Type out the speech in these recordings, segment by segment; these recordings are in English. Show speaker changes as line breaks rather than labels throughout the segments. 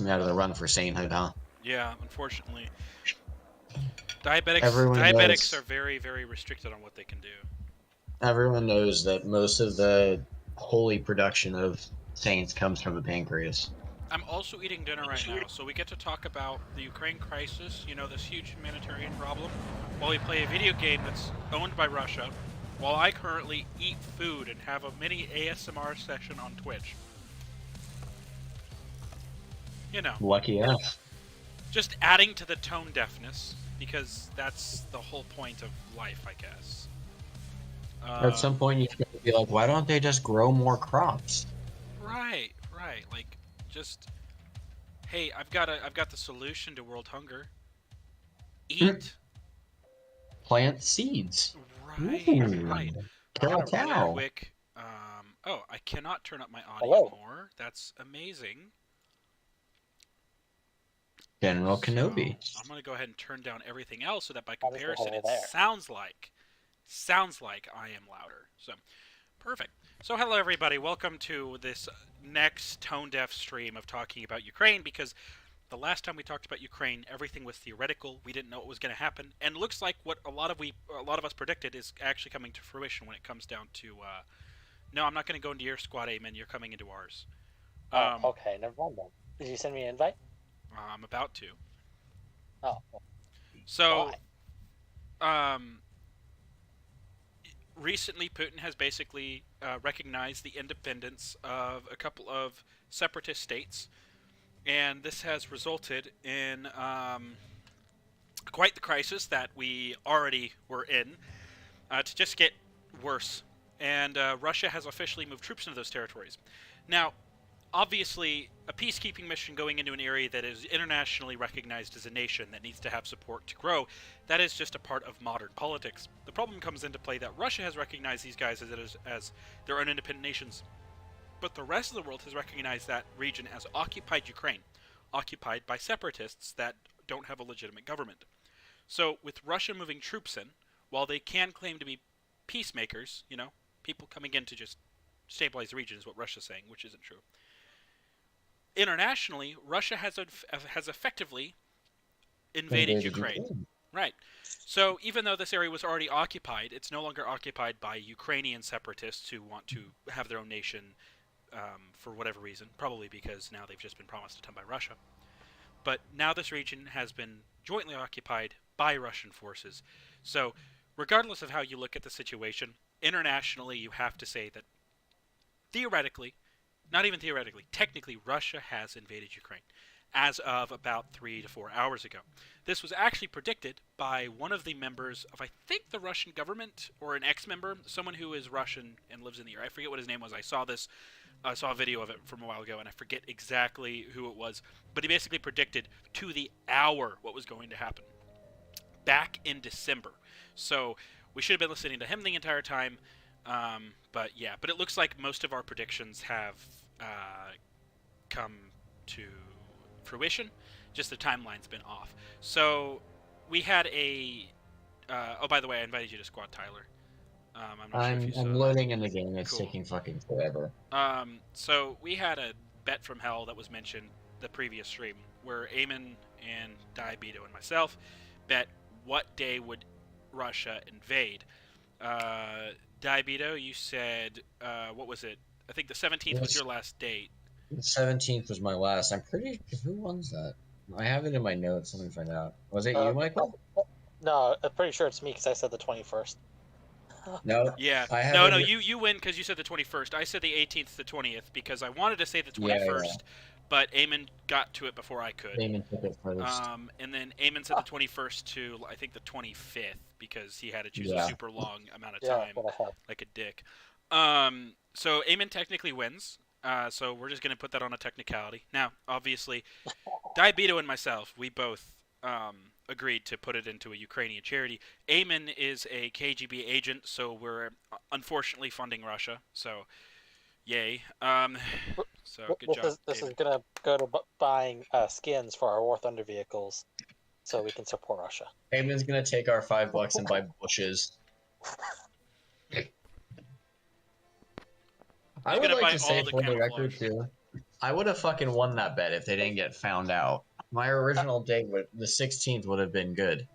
me out of the run for sainthood, huh?
Yeah, unfortunately.
Everyone
Diabetics are
knows.
very, very restricted on what they can do.
Everyone knows that most of the holy production of saints comes from the pancreas.
I'm also eating dinner right now, so we get to talk about the Ukraine crisis, this huge humanitarian problem, while we play a video game that's owned by Russia, while I currently eat food and have a mini ASMR session on Twitch. You know,
Lucky us.
just adding to the tone deafness, because that's the whole point of life, I guess.
At some point, you have to be like, why don't they just grow more crops?
Right, right. Like, just hey, I've got the solution to world hunger. Eat.
Plant seeds.
Right, right.
Ooh.
I'm
Kill a
gonna really
cow.
quick. Oh, I cannot turn up my audio
Hello.
more. That's amazing.
General
So
Kenobi.
I'm gonna go ahead and turn down everything else so that by
How does the
comparison,
hello
it
there?
sounds like I am louder. So perfect. So hello everybody. Welcome to this next tone deaf stream of talking about Ukraine because the last time we talked about Ukraine, everything was theoretical. We didn't know what was going to happen, and looks like what a lot of us predicted is actually coming to fruition when it comes down to. No, I'm not going to go into your squad, Amen. You're coming into ours.
Okay, never mind then. Did you send me an invite?
I'm about to.
Oh,
So,
why?
Recently, Putin has basically recognized the independence of a couple of separatist states, and this has resulted in quite the crisis that we already were in to just get worse. And Russia has officially moved troops into those territories. Now, obviously, a peacekeeping mission going into an area that is internationally recognized as a nation that needs to have support to grow, that is just a part of modern politics. The problem comes into play that Russia has recognized these guys as their own independent nations, but the rest of the world has recognized that region as occupied Ukraine, occupied by separatists that don't have a legitimate government. So, with Russia moving troops in, while they can claim to be peacemakers, people coming in to just stabilize the region is what Russia's saying, which isn't true. Internationally, Russia has effectively invaded Ukraine. Right. So even though this area was already occupied, it's no longer occupied by Ukrainian separatists who want to have their own nation for whatever reason, probably because now they've just been promised a ton by Russia. But now this region has been jointly occupied by Russian forces. So regardless of how you look at the situation, internationally you have to say that theoretically, not even theoretically, technically Russia has invaded Ukraine as of about 3 to 4 hours ago. This was actually predicted by one of the members of, I think, the Russian government, or an ex-member, someone who is Russian and lives in the area. I forget what his name was. I saw a video of it from a while ago, and I forget exactly who it was. But he basically predicted to the hour what was going to happen back in December. So we should have been listening to him the entire time. But it looks like most of our predictions have come to fruition. Just the timeline's been off. So we had a. Oh, by the way, I invited you to squad, Tyler. I'm not sure if you saw
I'm
that.
loading in the game. It's
Cool.
taking fucking forever.
So we had a bet from hell that was mentioned the previous stream where Eamon and Diabeto and myself bet what day would Russia invade. Diabeto, you said what was it? I think the 17th was your last date.
The 17th was my last. I'm pretty. Who won that? I have it in my notes. Let me find out. Was it you, Michael?
No, I'm pretty sure it's me because I said the 21st.
No.
Yeah.
I have
No,
it.
no, you win because you said the 21st. I said the 18th to 20th because I wanted to say the 21st, but Eamon got to it before I could.
Eamon took it first.
And then Eamon said the 21st to, I think, the 25th because he had to choose a super long amount of time, like a dick. So Eamon technically wins. So we're just going to put that on a technicality. Now, obviously, Diabeto and myself, we both agreed to put it into a Ukrainian charity. Eamon is a KGB agent, so we're unfortunately funding Russia. So, yay. So good job.
This is gonna go to buying skins for our War Thunder vehicles, so we can support Russia.
Eamon's gonna take our $5 and buy bushes. I would like to say for the record too, I would have fucking won that bet if they didn't get found out. My original date, the 16th, would have been good.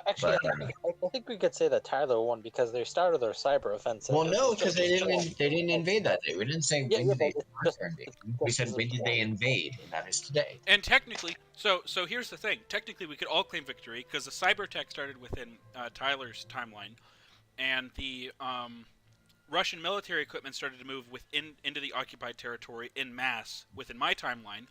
Actually,
But,
I think we could say that Tyler won because they started their cyber offensive.
well,
This
no,
is
because
just
they didn't invade that day. We didn't say
Yeah,
when
yeah,
did
but
they
it's
start
just-
their
it's
invasion. We
just
said
as
when did they invade, and that is today.
And technically, so here's the thing. Technically, we could all claim victory because the cyber attack started within Tyler's timeline, and the Russian military equipment started to move into the occupied territory en masse within my timeline,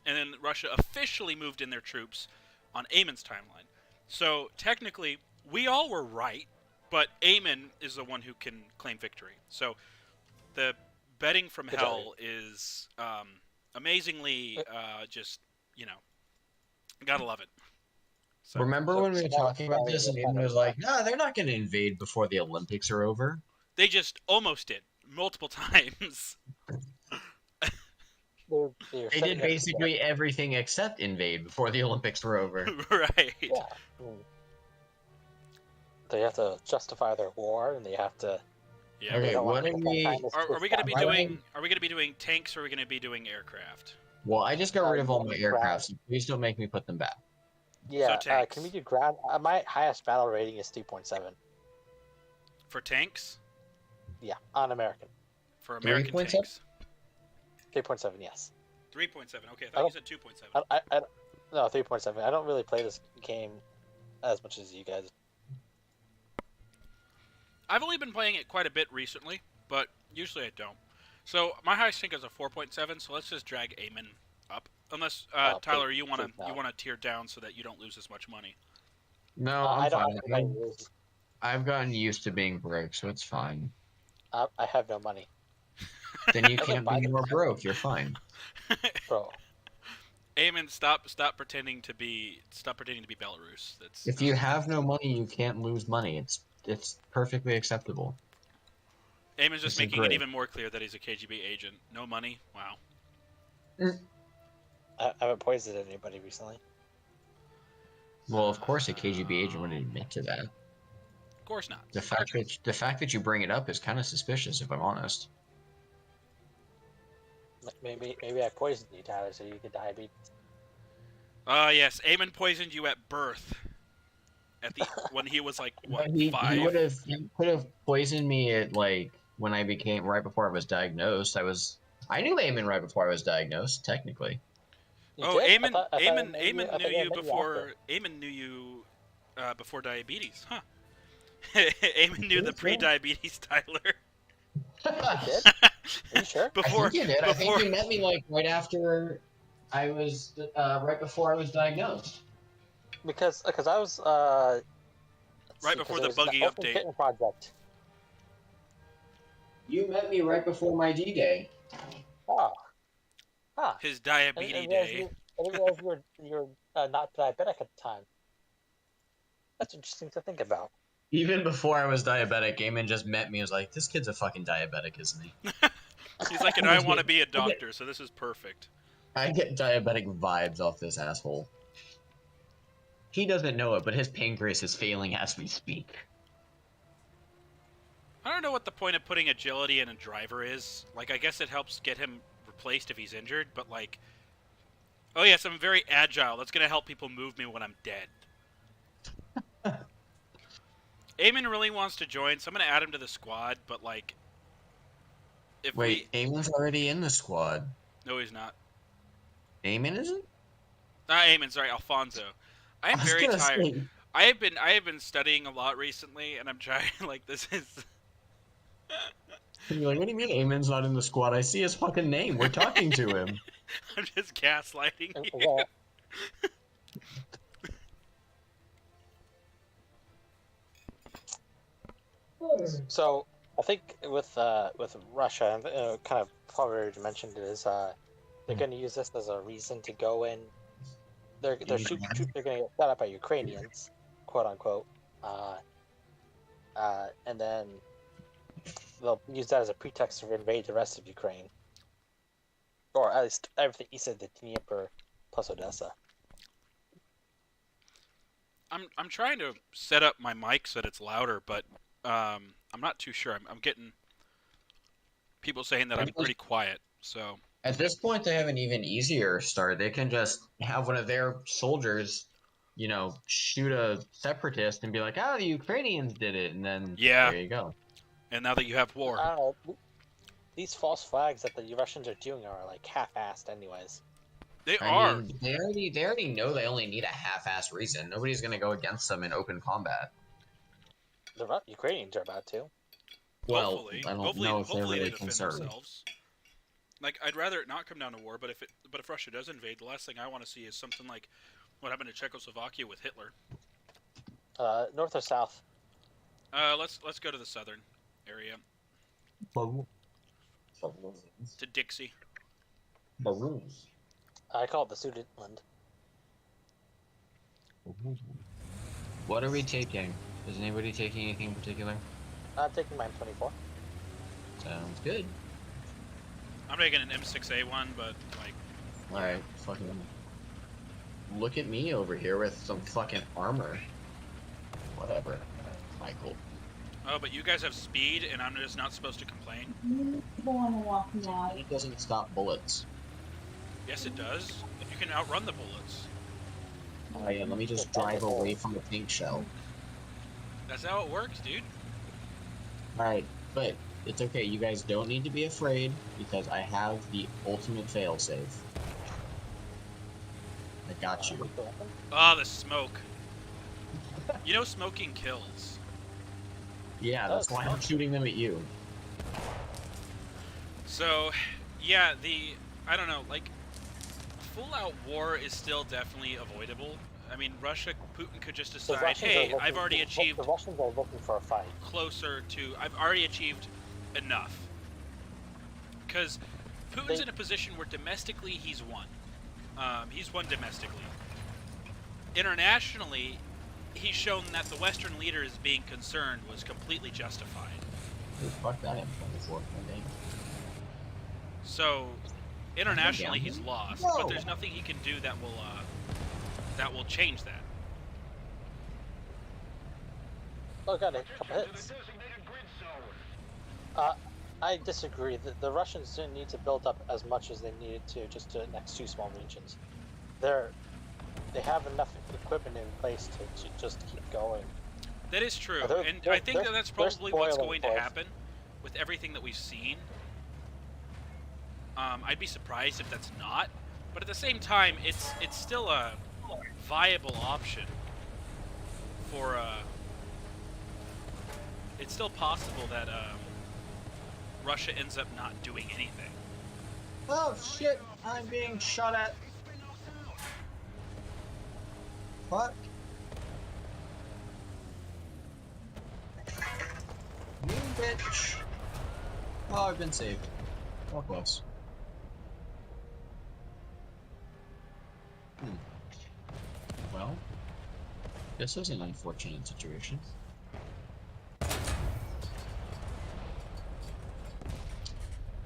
and then Russia officially moved in their troops on Eamon's timeline. So technically, we all were right, but Eamon is the one who can claim victory. So the betting from
Good
hell is amazingly just, gotta love it. So,
Remember when we were talking about this, and
Tyler
Aiden was like, "No, they're not going to invade before the Olympics are over."
they just almost did multiple times.
They did basically everything except invade before the Olympics were over.
Right.
Yeah. They have to justify their war, and they have to.
Yeah.
Okay, what
are
are we?
Are we going to be
Why would
doing? Are we going to be doing tanks, or are we going to be doing aircraft?
Well, I just got rid of all my aircraft, so please don't make me put them back.
Yeah.
tanks.
Can we do ground? My highest battle rating is 3.7.
For tanks?
Yeah, on American.
For American
3.7?
tanks?
3.7. Yes.
3.7. Okay, I thought you said 2.7.
No, 3.7. I don't really play this game as much as you guys.
I've only been playing it quite a bit recently, but usually I don't. So my highest tank is a 4.7. So let's just drag Eamon up. Unless Tyler, you want to tier down so that you don't lose as much money.
No,
I
I'm
don't.
fine. I've gotten used to being broke, so it's fine.
I have no money,
Then you can't be more broke. You're fine.
bro.
Eamon, stop pretending to be Belarus. That's
If you have no money, you can't lose money. It's perfectly acceptable.
Eamon's just
It's
making it
great.
even more clear that he's a KGB agent. No money. Wow.
I haven't poisoned anybody recently.
Well, of course, a KGB agent wouldn't admit to that.
Of course not.
The fact that you bring it up is kind of suspicious, if I'm honest.
Maybe I poisoned you, Tyler, so you could diabetes.
Yes, Eamon poisoned you at birth. When he was like what,
He
5?
could have poisoned me at like when I became right before I was diagnosed. I knew Eamon right before I was diagnosed, technically.
You did? I thought
Eamon
I
knew
met
you
after.
before. Eamon knew you before diabetes, huh? Eamon knew the pre-diabetes Tyler.
I did? Are you sure?
Before
I think you did. I think
before
you met me like right after I was right before I was diagnosed.
Because I was
Right before the buggy
Open
update.
Kitten Project.
You met me right before my D-Day.
Oh. Huh.
his
I
diabetes
didn't realize
day.
I didn't realize you were not diabetic at the time. That's interesting to think about.
Even before I was diabetic, Eamon just met me and was like, "This kid's a fucking diabetic, isn't he?"
He's like, and I want to be a doctor, so this is perfect.
I get diabetic vibes off this asshole. He doesn't know it, but his pancreas is failing as we speak.
I don't know what the point of putting agility in a driver is. Like, I guess it helps get him replaced if he's injured, but like, oh yes, I'm very agile. That's gonna help people move me when I'm dead. Eamon really wants to join, so I'm gonna add him to the squad. But like, if
Wait, Eamon's already in the squad.
no, he's not.
Eamon isn't?
Not Eamon, sorry, Alfonso. I am very tired.
Say,
I have been studying a lot recently, and I'm trying like this is.
you're like, what do you mean Eamon's not in the squad? I see his fucking name. We're talking to him.
I'm just gaslighting you.
Well, so I think with Russia, kind of probably already mentioned it, is they're going to use this as a reason to go in. They're going to get shot up by Ukrainians, quote unquote, and then they'll use that as a pretext to invade the rest of Ukraine, or at least everything east of the Dnieper plus Odessa.
I'm trying to set up my mic so that it's louder, but I'm not too sure. I'm getting people saying that I'm pretty quiet. So
At this point, they have an even easier start. They can just have one of their soldiers, shoot a separatist and be like, "Oh, the Ukrainians did it," and then
Yeah.
there you go.
And now that you have war,
I don't know. These false flags that the Russians are doing are like half-assed, anyways.
they
I
are.
mean, they already know they only need a half-ass reason. Nobody's gonna go against them in open combat.
The Ukrainians are about to.
Well,
Hopefully,
I don't
hopefully,
know if they're
hopefully
really
they defend
concerned.
themselves. Like, I'd rather it not come down to war, but if Russia does invade, the last thing I want to see is something like what happened to Czechoslovakia with Hitler.
North or south?
Let's go to the southern area, to Dixie.
Balloons.
I call it the Sudetenland.
What are we taking? Is anybody taking anything in particular?
I'm taking mine 24.
Sounds good.
I'm making an M6A1, but like,
Alright, fucking. Look at me over here with some fucking armor. Whatever, Michael.
oh, but you guys have speed, and I'm just not supposed to complain.
It doesn't stop bullets.
Yes, it does. You can outrun the bullets.
Oh yeah, let me just drive away from the pink shell.
That's how it works, dude.
Alright, but it's okay. You guys don't need to be afraid because I have the ultimate failsafe. I got you.
Ah, the smoke. You know, smoking kills.
Yeah, that's why I'm shooting them at you.
So, yeah, I don't know, like, full-out war is still definitely avoidable. I mean, Putin could just decide, hey, I've already achieved...
The Russians are looking for a fight.
I've already achieved enough. Because Putin's in a position where domestically he's won. He's won domestically. Internationally, he's shown that the Western leaders being concerned was completely justified.
Fuck that M24, I think.
So, internationally he's lost, but there's nothing he can do that will change that.
Oh, got a couple hits. I disagree. The Russians didn't need to build up as much as they needed to just to annex 2 small regions. They have enough equipment in place to just keep going.
That is true, and I think that's probably what's going to happen with everything that we've seen. I'd be surprised if that's not, but at the same time, it's still a viable option for. It's still possible that Russia ends up not doing anything.
Oh shit! I'm being shot at. Fuck. You bitch. Oh, I've been saved. Oh, close. Well, this is an unfortunate situation.
I'm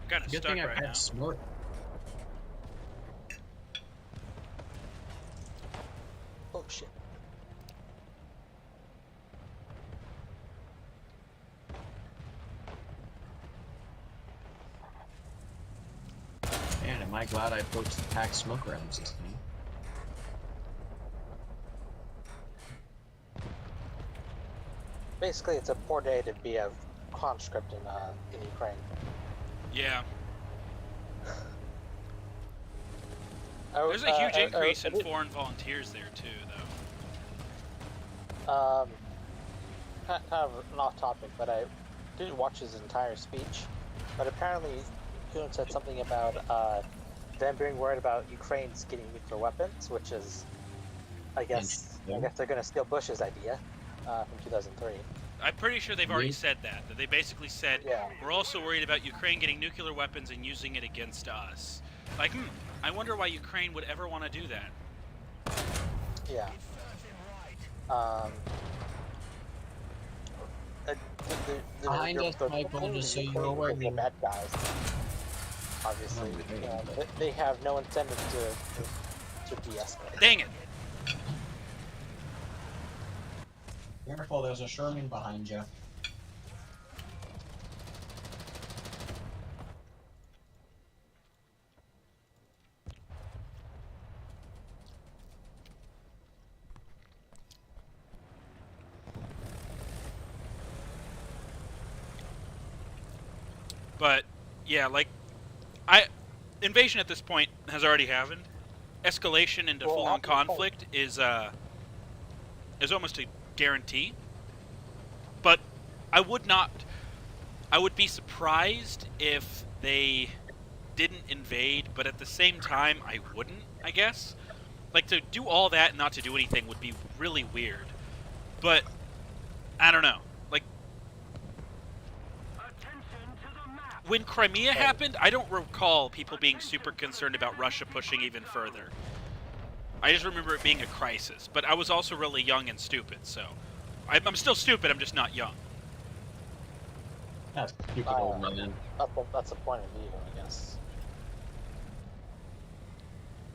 kind of
Good
stuck
thing I've
right
had
now.
smart.
Oh shit.
Man, am I glad I approached the packed smoke rounds this time.
Basically, it's a poor day to be a conscript in Ukraine.
Yeah. There's a huge increase in foreign volunteers there too, though.
Kind of an off topic, but I didn't watch his entire speech. But apparently, Putin said something about them being worried about Ukraine's getting nuclear weapons, which is, I guess they're going to steal Bush's idea from 2003.
I'm pretty sure they've already said that. That they basically said,
Yeah.
we're also worried about Ukraine getting nuclear weapons and using it against us. Like, I wonder why Ukraine would ever want to do that.
Yeah.
Behind us, Michael, just so you're aware.
The bad guys, obviously, they have no incentive to de-escalate.
Dang it!
Careful, there's a Sherman behind you.
But yeah, like invasion at this point has already happened. Escalation into full-on conflict is almost a guarantee. But I would be surprised if they didn't invade, but at the same time I wouldn't, I guess. Like, to do all that and not to do anything would be really weird. But I don't know. Like, when Crimea happened, I don't recall people being super concerned about Russia pushing even further. I just remember it being a crisis. But I was also really young and stupid, so I'm still stupid, I'm just not young.
That's stupid old man.
That's a point of view, I guess.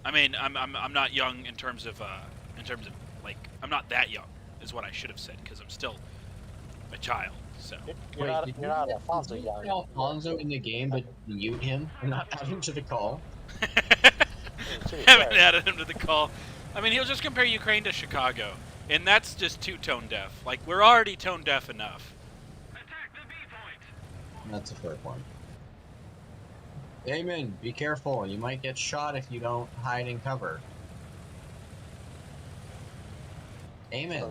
I mean, I'm not young in terms of like, I'm not that young is what I should have said, because I'm still a child. So
You're not Alfonso young.
Alfonso in the game, but mute him and not add him to the call.
Haven't added him to the call. I mean, he'll just compare Ukraine to Chicago, and that's just too tone deaf. Like, we're already tone deaf enough.
That's a fair point. Amen. Be careful. You might get shot if you don't hide and cover. Amen.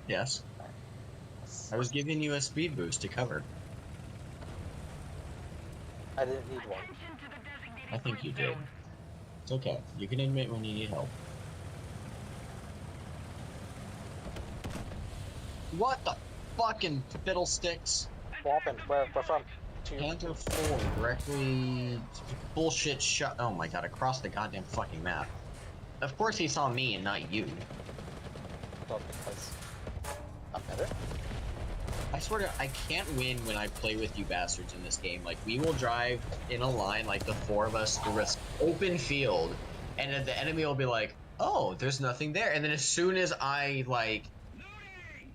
Yes. I was giving you a speed boost to cover.
I didn't need one.
I think you did. It's okay. You can admit when you need help. What the fucking fiddlesticks?
What happened? Where from?
Panther 4 directly bullshit shot. Oh my god, across the goddamn fucking map. Of course he saw me and not you.
Well, because I'm better.
I swear to, I can't win when I play with you bastards in this game. Like, we will drive in a line, like the four of us, through this open field, and then the enemy will be like, oh, there's nothing there. And then as soon as I, like,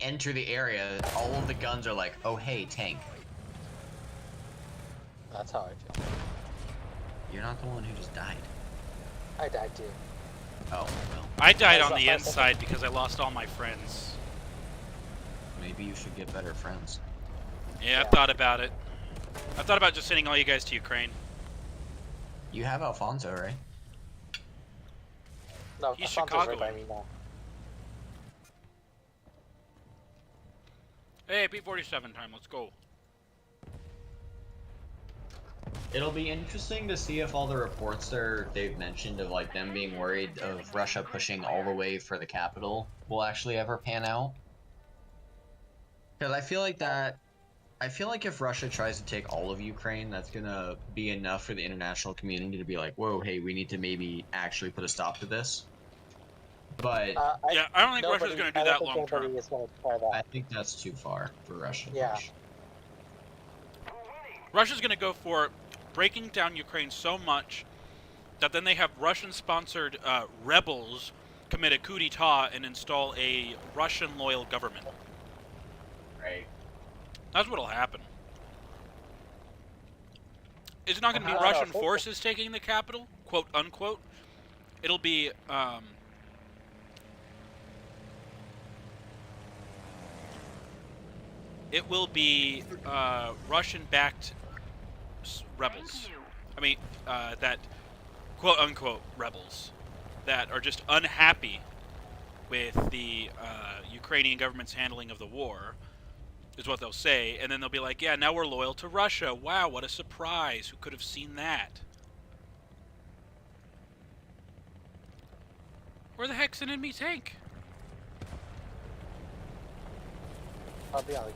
enter the area, all of the guns are like, oh, hey, tank.
That's how I feel.
You're not the one who just died.
I died too.
Oh, well.
I died on the inside because I lost all my friends.
Maybe you should get better friends.
Yeah, I thought about it. I thought about just sending all you guys to Ukraine.
You have Alfonso, right?
No,
He's
Alfonso's
Chicago.
right by me now.
Hey, P-47 time, let's go.
It'll be interesting to see if all the reports they've mentioned of like them being worried of Russia pushing all the way for the capital will actually ever pan out. Because I feel like if Russia tries to take all of Ukraine, that's gonna be enough for the international community to be like, whoa, hey, we need to maybe actually put a stop to this. But
yeah, I don't think Russia's going to do that long term.
I think that's too far for Russia.
Yeah.
Russia's going to go for breaking down Ukraine so much that then they have Russian-sponsored rebels commit a coup d'etat and install a Russian-loyal government.
Right.
That's what'll happen. It's not going to be Russian forces taking the capital, quote unquote. It'll be it will be Russian-backed rebels. I mean, that quote unquote rebels that are just unhappy with the Ukrainian government's handling of the war, is what they'll say, and then they'll be like, yeah, now we're loyal to Russia. Wow, what a surprise. Who could have seen that? Where the heck's an enemy tank?
I'll be on the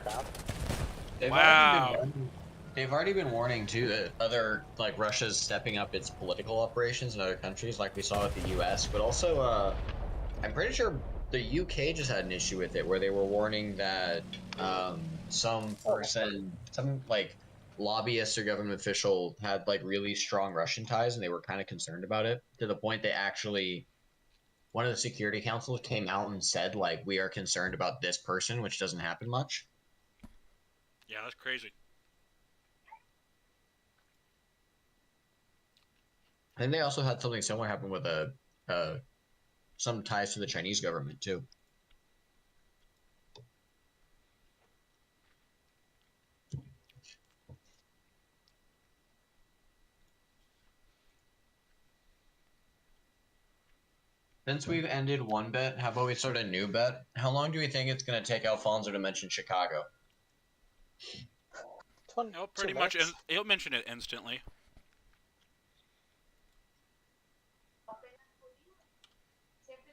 ground.
They've already been warning too that other, like, Russia's stepping up its political operations in other countries, like we saw with the U.S. But also, I'm pretty sure the UK just had an issue with it, where they were warning that some like lobbyist or government official had like really strong Russian ties, and they were kind of concerned about it, to the point they actually, one of the Security Councils came out and said, like, we are concerned about this person, which doesn't happen much.
Yeah, that's crazy.
And they also had something similar happen with some ties to the Chinese government too. Since we've ended one bet, how about we start a new bet? How long do we think it's going to take Alfonso to mention Chicago?
He'll pretty much he'll mention it instantly.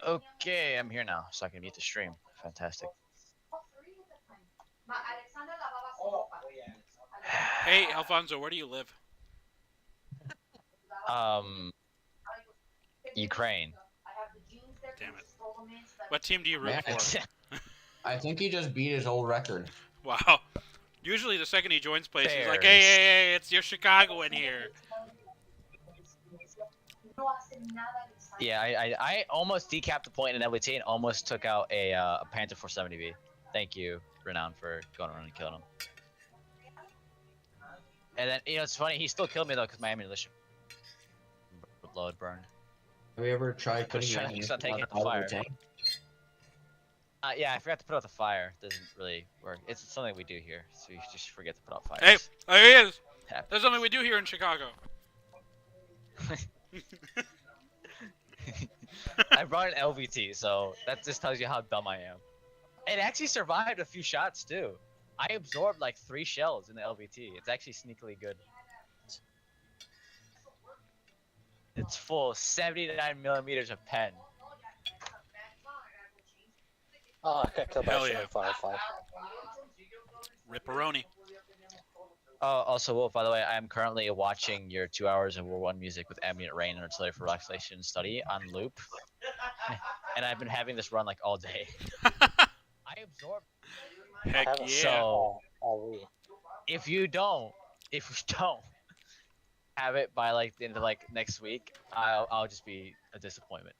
Okay, I'm here now, so I can mute the stream. Fantastic.
Hey, Alfonso, where do you live?
Ukraine.
Damn it. What team do you root for?
I think he just beat his old record.
Wow. Usually the second he joins places, he's like, hey, it's your Chicago in here.
Yeah, I almost decapped the point in LVT and almost took out a Panther 470B. Thank you, Renown, for going around and killing him. And then, it's funny, he still killed me though, because my ammunition load burned.
Have we ever tried putting
taking out the fire? Yeah, I forgot to put out the fire. Doesn't really work. It's something we do here, so you just forget to put out fires.
Hey, there he is. That's something we do here in Chicago.
I brought an LVT, so that just tells you how dumb I am. It actually survived a few shots too. I absorbed like 3 shells in the LVT. It's actually sneakily good. It's full 79 millimeters of pen.
Oh, I got killed by a firefly.
Ripperoni.
Also, Wolf, by the way, I am currently watching your 2 hours of World 1 music with ambient rain and artillery for relaxation and study on loop. And I've been having this run like all day. I absorbed.
Heck yeah.
So, if you don't have it by like the end of like next week, I'll just be a disappointment.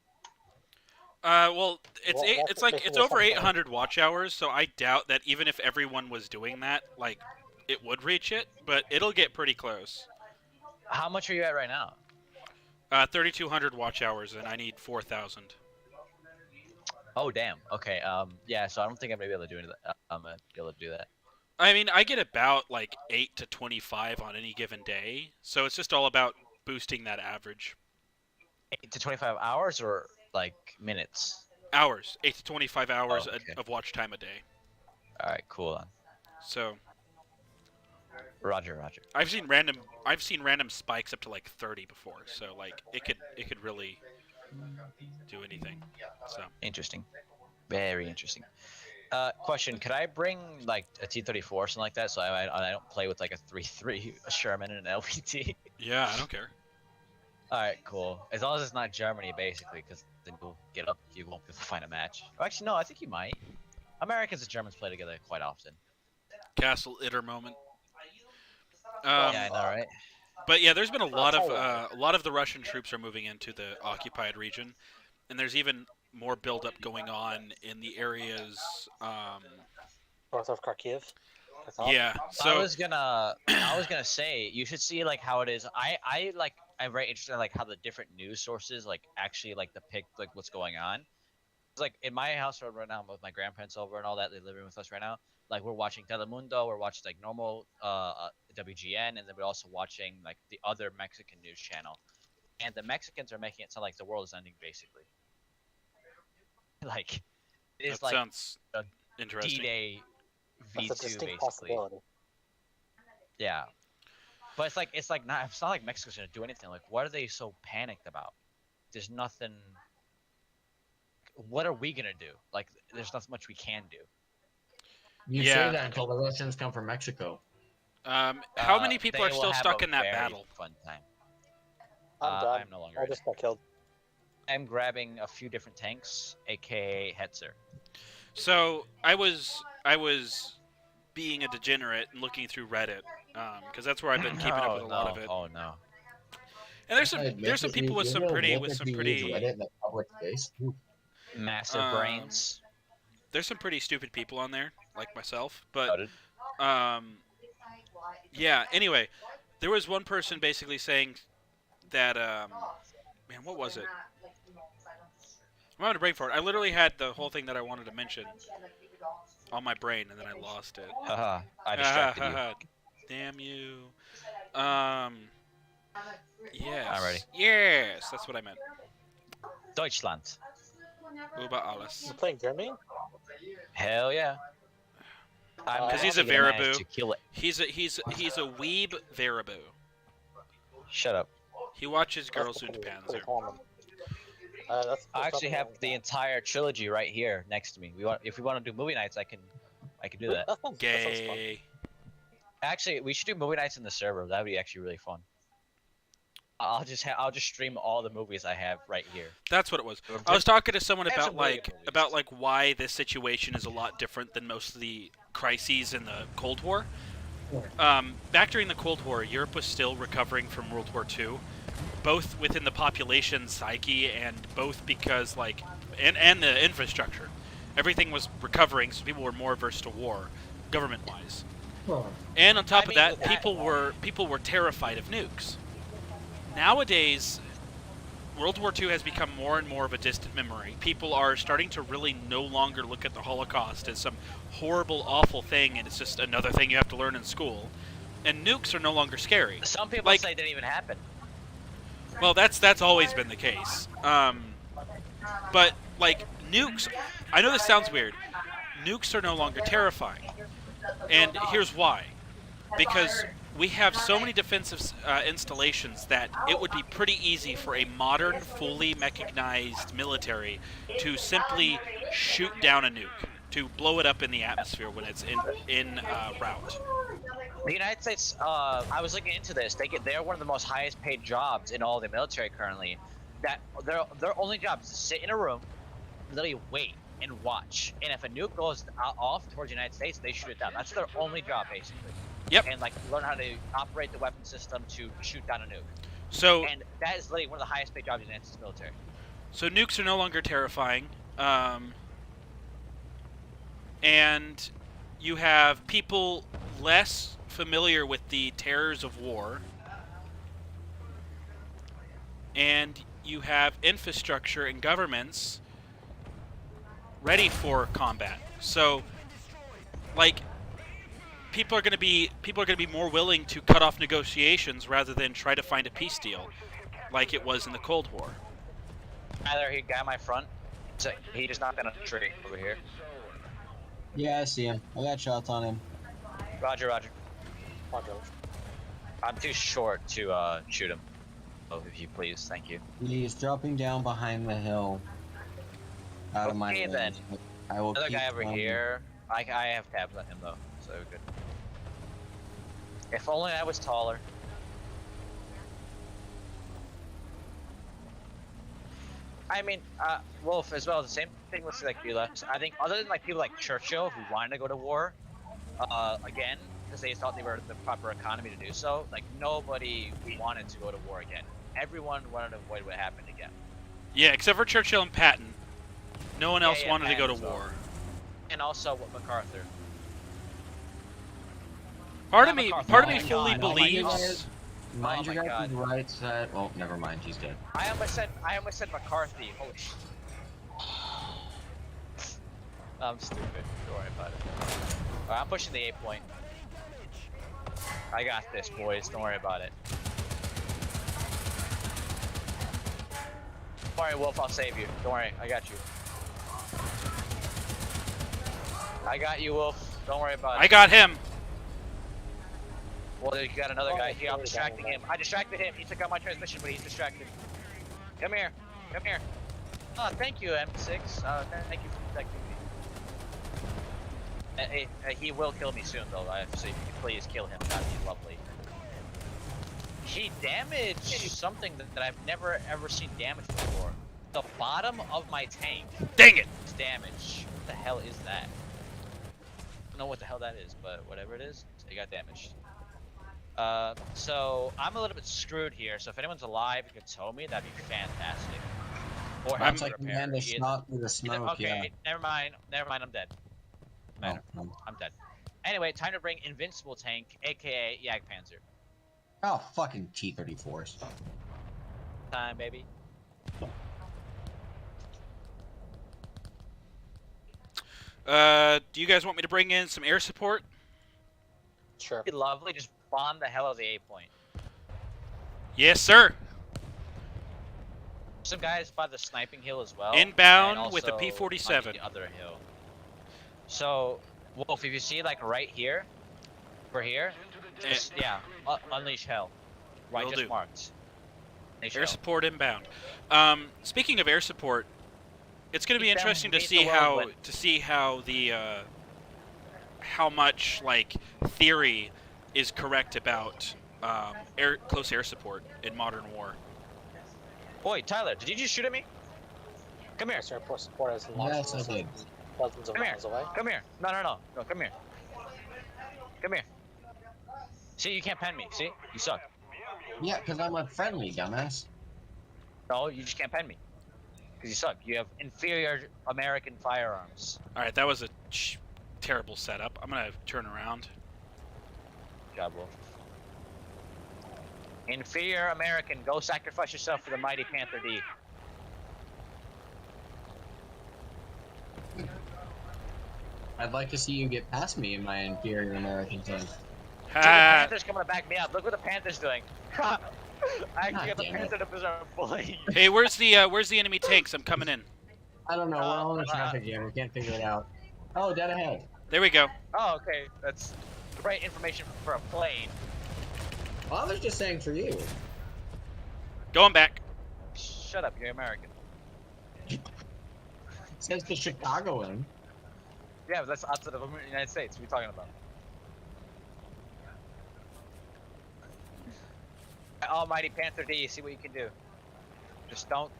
Well, it's over 800 watch hours, so I doubt that even if everyone was doing that, like, it would reach it, but it'll get pretty close.
How much are you at right now?
3,200 watch hours, and I need 4,000.
Oh damn. Okay. Yeah. So I don't think I'm gonna be able to do that. I'm gonna be able to do that.
I mean, I get about like 8 to 25 on any given day, so it's just all about boosting that average.
8 to 25 hours or like minutes?
Hours. 8 to 25 hours
okay.
of watch time a day.
All right. Cool.
So.
Roger.
I've seen random spikes up to like 30 before, so like it could really do anything. So
interesting, very interesting. Question: could I bring like a T-34 or something like that, so I don't play with like a 3.3 Sherman and an LVT?
Yeah, I don't care.
All right, cool. As long as it's not Germany, basically, because then you'll get up, you won't be able to find a match. Or actually, no, I think you might. Americans and Germans play together quite often.
Castle Itter moment.
Yeah, I know, right?
But yeah, there's been a lot of the Russian troops are moving into the occupied region, and there's even more buildup going on in the areas
north of Kharkiv.
Yeah. So
I was gonna say you should see like how it is. I'm very interested in like how the different news sources like actually like depict like what's going on. It's like in my house right now with my grandparents over and all that, they live with us right now. Like we're watching Telemundo, we're watching like normal WGN, and then we're also watching like the other Mexican news channel. And the Mexicans are making it sound like the world is ending, basically. Like it is
that
like
sounds interesting.
D-Day V2 basically. Yeah, but it's not like Mexico's gonna do anything. Like what are they so panicked about? There's nothing. What are we gonna do? Like there's not much we can do.
You say that until the Russians come from Mexico.
How many people are still stuck in that battle?
Fun time.
I'm done.
I'm no longer.
I just got killed.
I'm grabbing a few different tanks, aka Hetzer.
So I was being a degenerate and looking through Reddit, because that's where I've been keeping up with a lot of it.
Oh no.
And there's some people with some pretty
Reddit, that public face.
Massive brains.
There's some pretty stupid people on there, like myself, but yeah. Anyway, there was one person basically saying that man, what was it? I'm having a brain fart. I literally had the whole thing that I wanted to mention on my brain, and then I lost it.
Haha, I distracted you.
Damn you. Yes.
I'm ready.
Yes, that's what I meant.
Deutschland.
Uba alles.
You're playing Germany?
Hell yeah.
Because he's a
happy to manage
Varibu.
to kill it.
He's a weeb Varibu.
Shut up.
He watches
That's
Girls und
pretty
Panzer.
common.
I actually have the entire trilogy right here next to me. If we want to do movie nights, I can do that.
That sounds fun.
Gay.
Actually, we should do movie nights in the server. That would be actually really fun. I'll just stream all the movies I have right here.
That's what it was. I was talking to someone
That's
about
a brilliant movie.
why this situation is a lot different than most of the crises in the Cold War. Back during the Cold War, Europe was still recovering from World War II, both within the population psyche and both because and the infrastructure. Everything was recovering, so people were more averse to war, government-wise. And on top of that, people were terrified of nukes. Nowadays, World War II has become more and more of a distant memory. People are starting to really no longer look at the Holocaust as some horrible, awful thing, and it's just another thing you have to learn in school. And nukes are no longer scary.
Some people say it didn't even happen.
Well, that's always been the case. But nukes, I know this sounds weird. Nukes are no longer terrifying, and here's why. Because we have so many defensive installations that it would be pretty easy for a modern, fully mechanized military to simply shoot down a nuke, to blow it up in the atmosphere when it's in route.
The United States, I was looking into this. They're one of the most highest paid jobs in all the military currently. That their only job is to sit in a room, literally wait and watch. And if a nuke goes off towards the United States, they shoot it down. That's their only job, basically.
Yep.
And learn how to operate the weapon system to shoot down a nuke.
So,
and that is literally one of the highest paid jobs in the United States military.
So nukes are no longer terrifying, and you have people less familiar with the terrors of war, and you have infrastructure and governments ready for combat. So, people are going to be more willing to cut off negotiations rather than try to find a peace deal, like it was in the Cold War.
Tyler, he got my front. So he just knocked down a tree over here.
Yeah, I see him. I got shots on him.
Roger. I'm too short to shoot him. Oh, if you please, thank you.
He's dropping down behind the hill. Out of my
Okay, then.
I will
Another
keep
guy over
running.
here. I have tabs on him though, so good. If only I was taller. I mean, Wolf as well. The same thing with Bula. I think other than people like Churchill who wanted to go to war, again, because they thought they were the proper economy to do so. Nobody wanted to go to war again. Everyone wanted to avoid what happened again.
Yeah, except for Churchill and Patton. No one else wanted to go to
Patton as well.
war.
And also MacArthur.
Part
Not
of me
MacArthur.
fully
God,
believes.
Mind
Oh
your
my
guys'
God.
right side. Oh, never mind. He's dead.
I almost said McCarthy. Holy sh. I'm stupid. Don't worry about it. Alright, I'm pushing the 8 point. I got this, boys. Don't worry about it. Don't worry, Wolf. I'll save you. Don't worry. I got you. I got you, Wolf. Don't worry about it.
I got him.
Well, you got another guy here. I'm distracting him. I distracted him. He took out my transmission, but he's distracted. Come here. Come here. Oh, thank you, M6. Thank you for protecting me. He will kill me soon, though. So if you could please kill him, that'd be lovely. He damaged something that I've never ever seen damaged before. The bottom of my tank.
Dang it!
Is damaged. What the hell is that? I don't know what the hell that is, but whatever it is, it got damaged. So I'm a little bit screwed here. So if anyone's alive and could tow me, that'd be fantastic. Or have
It's
a
like
repair.
man, the shot through the smoke.
Okay, never mind. I'm dead.
Yeah.
I'm dead. Anyway, time to bring Invincible Tank, aka Jagdpanzer.
Oh, fucking T-34s.
Time, baby.
Do you guys want me to bring in some air support?
Sure.
It'd be lovely. Just bomb the hell out of the 8 point.
Yes, sir.
Some guys by the sniping hill as well.
Inbound
and
with a
also
P-47.
on the other hill. So, Wolf, if you see like right here, for here, just, yeah, unleash hell. Right,
Will
just
do.
marked. Unleash
Air
hell.
support inbound. Speaking of air support, it's going to be
Keep them
interesting to
beneath
see
the
how
whirlwind.
how much like theory is correct about close air support in modern war.
Boy, Tyler, did you just shoot at me? Come here.
Western airport support is
Yes, I did.
dozens of
Come here.
miles away.
Come here. No, come here. Come here. See, you can't pen me. See? You suck.
Yeah, because I'm a friendly dumbass.
No, you just can't pen me. Because you suck. You have inferior American firearms.
All right, that was a terrible setup. I'm going to turn around.
Good job, Wolf. Inferior American, go sacrifice yourself for the mighty Panther D.
I'd like to see you get past me in my inferior American tank.
So the
Ha!
Panther's coming to back me up. Look what the Panther's doing. I actually got the
damn it.
Panther to preserve bullying.
Hey, where's the enemy tanks? I'm coming in.
I don't know, we're all in a traffic jam, we can't figure it out. Oh, dead ahead.
There we go.
Oh, okay. That's great information for a plane.
Well, I was just saying for you.
Going back.
Shut up, you're American.
Says the Chicagoan.
Yeah, but that's outside of the United States. What are you talking about? Almighty Panther D, see what you can do. Just don't.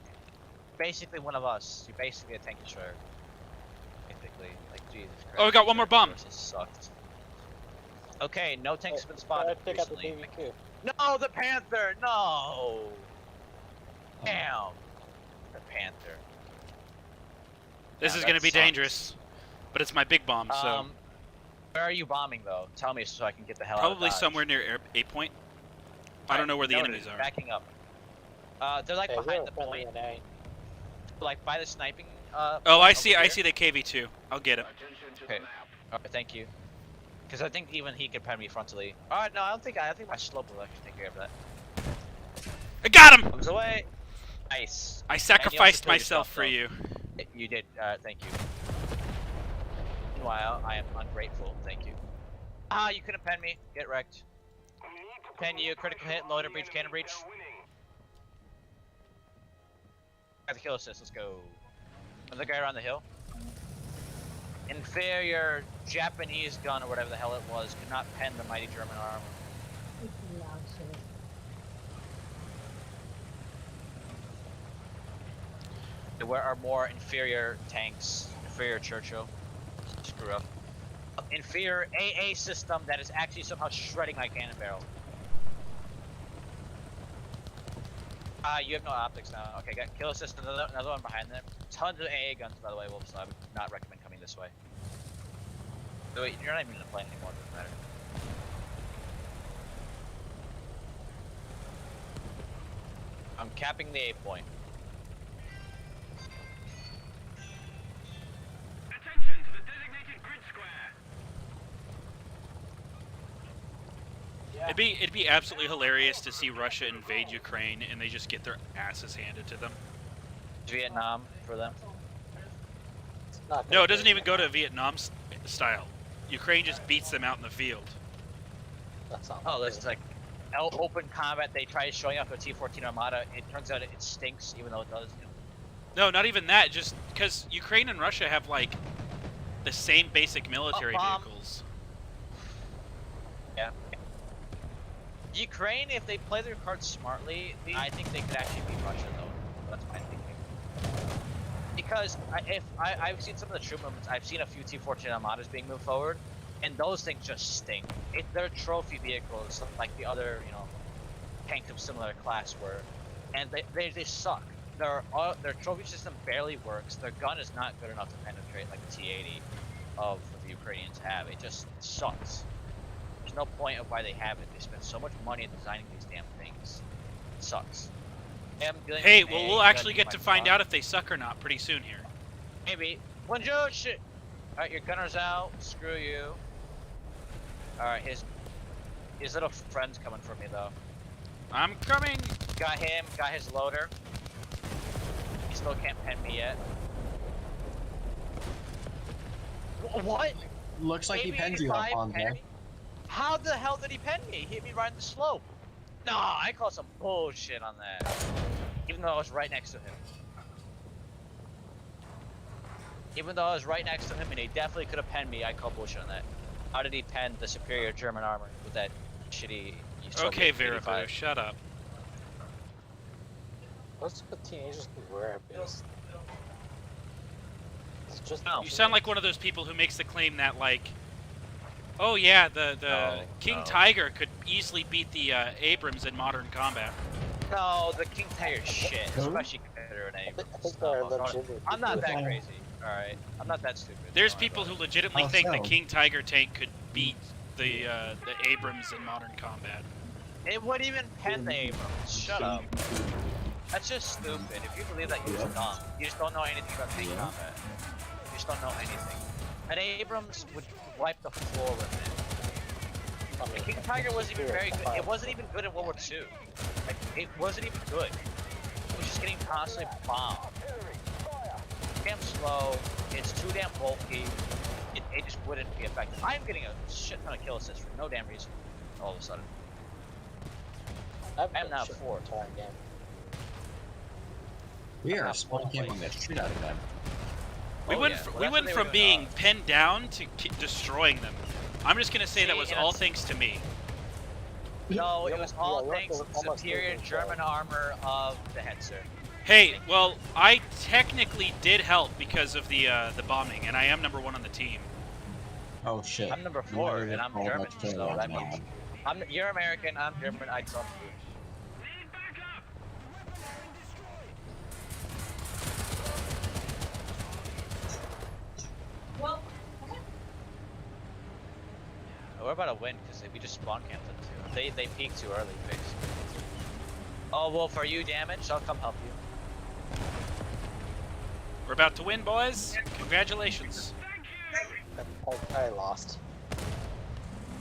Basically, one of us. You're basically a tank destroyer. Basically, like Jesus Christ.
Oh, we got one more bomb.
This sucked. Okay, no tanks have been spotted
Pick up the
recently.
BB2.
No, the Panther! No! Damn. The Panther.
This
Yeah,
is going
that
to be
sucks.
dangerous, but it's my big bomb, so
Where are you bombing though? Tell me so I can get the hell out
probably
of Dodge.
somewhere near A point. I don't know where the
Noted.
enemies are.
Backing up. They're like
Hey,
behind
we're
the
friendly
point,
in A.
like by the sniping.
Oh,
point
I see.
over
I
here.
see the KV2. I'll get it.
Okay. Alright, thank you. Because I think even he could pen me frontally. Alright, no, I think my slope will actually take care of that.
I got him.
Comes away. Nice.
I sacrificed
killed
myself
yourself,
for
though.
you.
You did. Thank you. Meanwhile, I am ungrateful. Thank you. Ah, you couldn't pen me. Get wrecked. Pen you. Critical hit. Loader breach. Cannon breach. Got the kill assist. Let's go. Another guy around the hill. Inferior Japanese gun or whatever the hell it was could not pen the mighty German arm. There are more inferior tanks. Inferior Churchill. Screw up. Inferior AA system that is actually somehow shredding my cannon barrel. You have no optics now. Okay, got kill assist, another one behind them. Tons of AA guns, by the way, Wolf, so I would not recommend coming this way. So wait, you're not even in the plane anymore, doesn't matter. I'm capping the A point.
Attention to the designated grid square.
It'd be absolutely hilarious to see Russia invade Ukraine and they just get their asses handed to them.
Vietnam for them.
It's not
No,
gonna
it doesn't
be-
even go to Vietnam style. Ukraine just beats them out in the field.
That's not
Oh, there's like open combat. They try showing up a T-14 Armada. It turns out it stinks, even though it does.
No, not even that. Just because Ukraine and Russia have like the same basic military
bomb.
vehicles.
Yeah. Ukraine, if they play their cards smartly, I think they could actually beat Russia, though. That's my thinking. Because I've seen some of the troop movements, I've seen a few T-14 Armadas being moved forward, and those things just stink. They're trophy vehicles, like the other, tanks of similar class were, and they suck. Their trophy system barely works. Their gun is not good enough to penetrate like the T-80 of the Ukrainians have. It just sucks. There's no point of why they have it. They spend so much money designing these damn things. It sucks.
Hey, well, we'll actually get to find out if they suck or not pretty soon here.
Maybe. Bonjour, shit. Alright, your gunner's out. Screw you. Alright, his little friend's coming for me, though.
I'm coming.
Got him. Got his loader. He still can't pen me yet. What?
Looks like he penned you up on there.
How the hell did he pen me? He hit me right in the slope. Nah, I call some bullshit on that. Even though I was right next to him. Even though I was right next to him and he definitely could have penned me, I call bullshit on that. How did he pen the superior German armor with that shitty
Okay,
Soviet
Verifu,
85?
shut up.
What's with teenagers who wear this? It's just
No.
You sound like one of those people who makes the claim that, like, oh yeah, the
No,
King
no.
Tiger could easily beat the Abrams in modern combat.
No, the King Tiger shit, especially compared to an Abrams.
I think they're legit.
I'm not that crazy, alright? I'm not that stupid.
There's
Don't
people
worry
who legitimately
How
think the
so?
King Tiger tank could beat the Abrams in modern combat.
about it. It wouldn't even pen the Abrams. Shut up. That's just stupid. If you believe that, you're just dumb. You just don't know anything about tank combat. You just don't know anything. An Abrams would wipe the floor with it.
I
The
mean,
King Tiger wasn't even very good. It wasn't even good in World War II. Like, it wasn't even good. It was just getting constantly bombed. Damn slow. It's too damn bulky. It just wouldn't be effective. I'm getting a shit ton of kill assists for no damn reason. All of a sudden.
I've
I'm
been
not
shit
for it.
the entire game.
We are spawn camping the shit out of them.
We
Oh,
went
yeah.
fr-
Well,
we
that's
went
what they
from
were doing,
being pinned down to destroying them. I'm just gonna say that
See,
was
and
all
that's-
thanks to me.
No,
You
it was
almost-
all
you
thanks to the
almost
superior
didn't
German armor of the Hetzer.
Hey, well, I technically did help because of the bombing, and I am number 1 on the team.
Oh shit.
I'm number 4, and I'm German, so that means you're American, I'm German, I trump you.
Need backup!
We're about to win because we just spawn camped them too. They peaked too early, basically. Oh well, for you damage, I'll come help you.
We're about to win, boys. Congratulations.
I lost.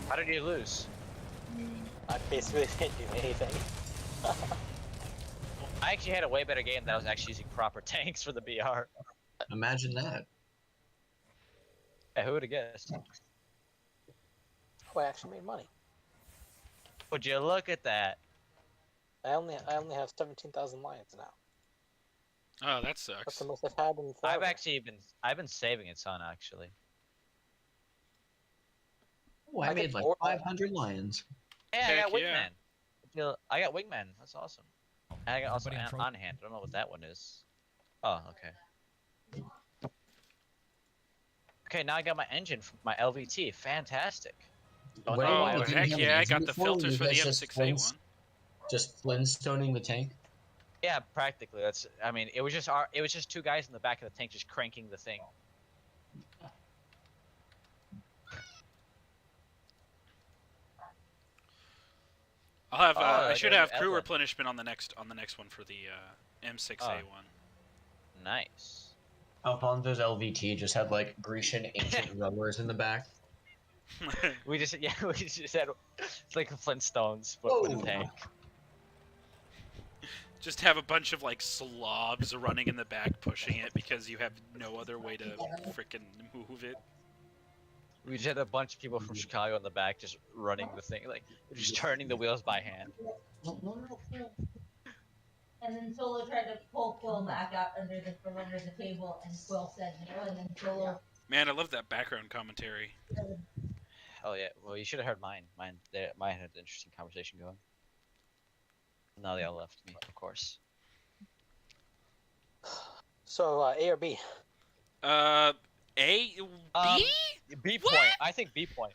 How did you lose?
I basically didn't do anything.
I actually had a way better game that I was actually using proper tanks for the BR.
Imagine that.
Yeah, who would have guessed?
Oh, I actually made money.
Would you look at that?
I only have 17,000 lions now.
Oh, that
That's
sucks.
the most I've had in forever.
I've been saving a ton actually.
Oh, I
I
made
get
like
four-
500 lions.
Yeah, I got
Heck yeah.
Wingman. I got Wingman. That's awesome. And I got also
Anybody in
on hand. I don't know what that one is. Oh, okay. Okay, now I got my engine from my LVT. Fantastic. Don't know why I
Oh,
was-
heck yeah, I got the filters for the M6A one.
Just Flintstoning the tank.
Yeah, practically. That's. I mean, it was just two guys in the back of the tank just cranking the thing.
I'll have.
Oh,
I
like
should
a
have crew
Evelyn.
replenishment on the next one for the M6A one.
Nice.
Alfonso's LVT just had like Grecian ancient rowers in the back.
We just had it's like Flintstones but with a
Whoa.
tank.
Just have a bunch of like slobs running in the back pushing it because you have no other way to frickin' move it.
We just had a bunch of people from Chicago in the back just running the thing, like just turning the wheels by hand.
And then Solo tried to pull Quill back out from under the table, and Quill said no, and then Solo.
Man, I love that background commentary.
Oh yeah, well you should have heard mine. Mine had an interesting conversation going. Now they all left me, of course.
So, A or B?
A, B?
B
What?
point. I think B point.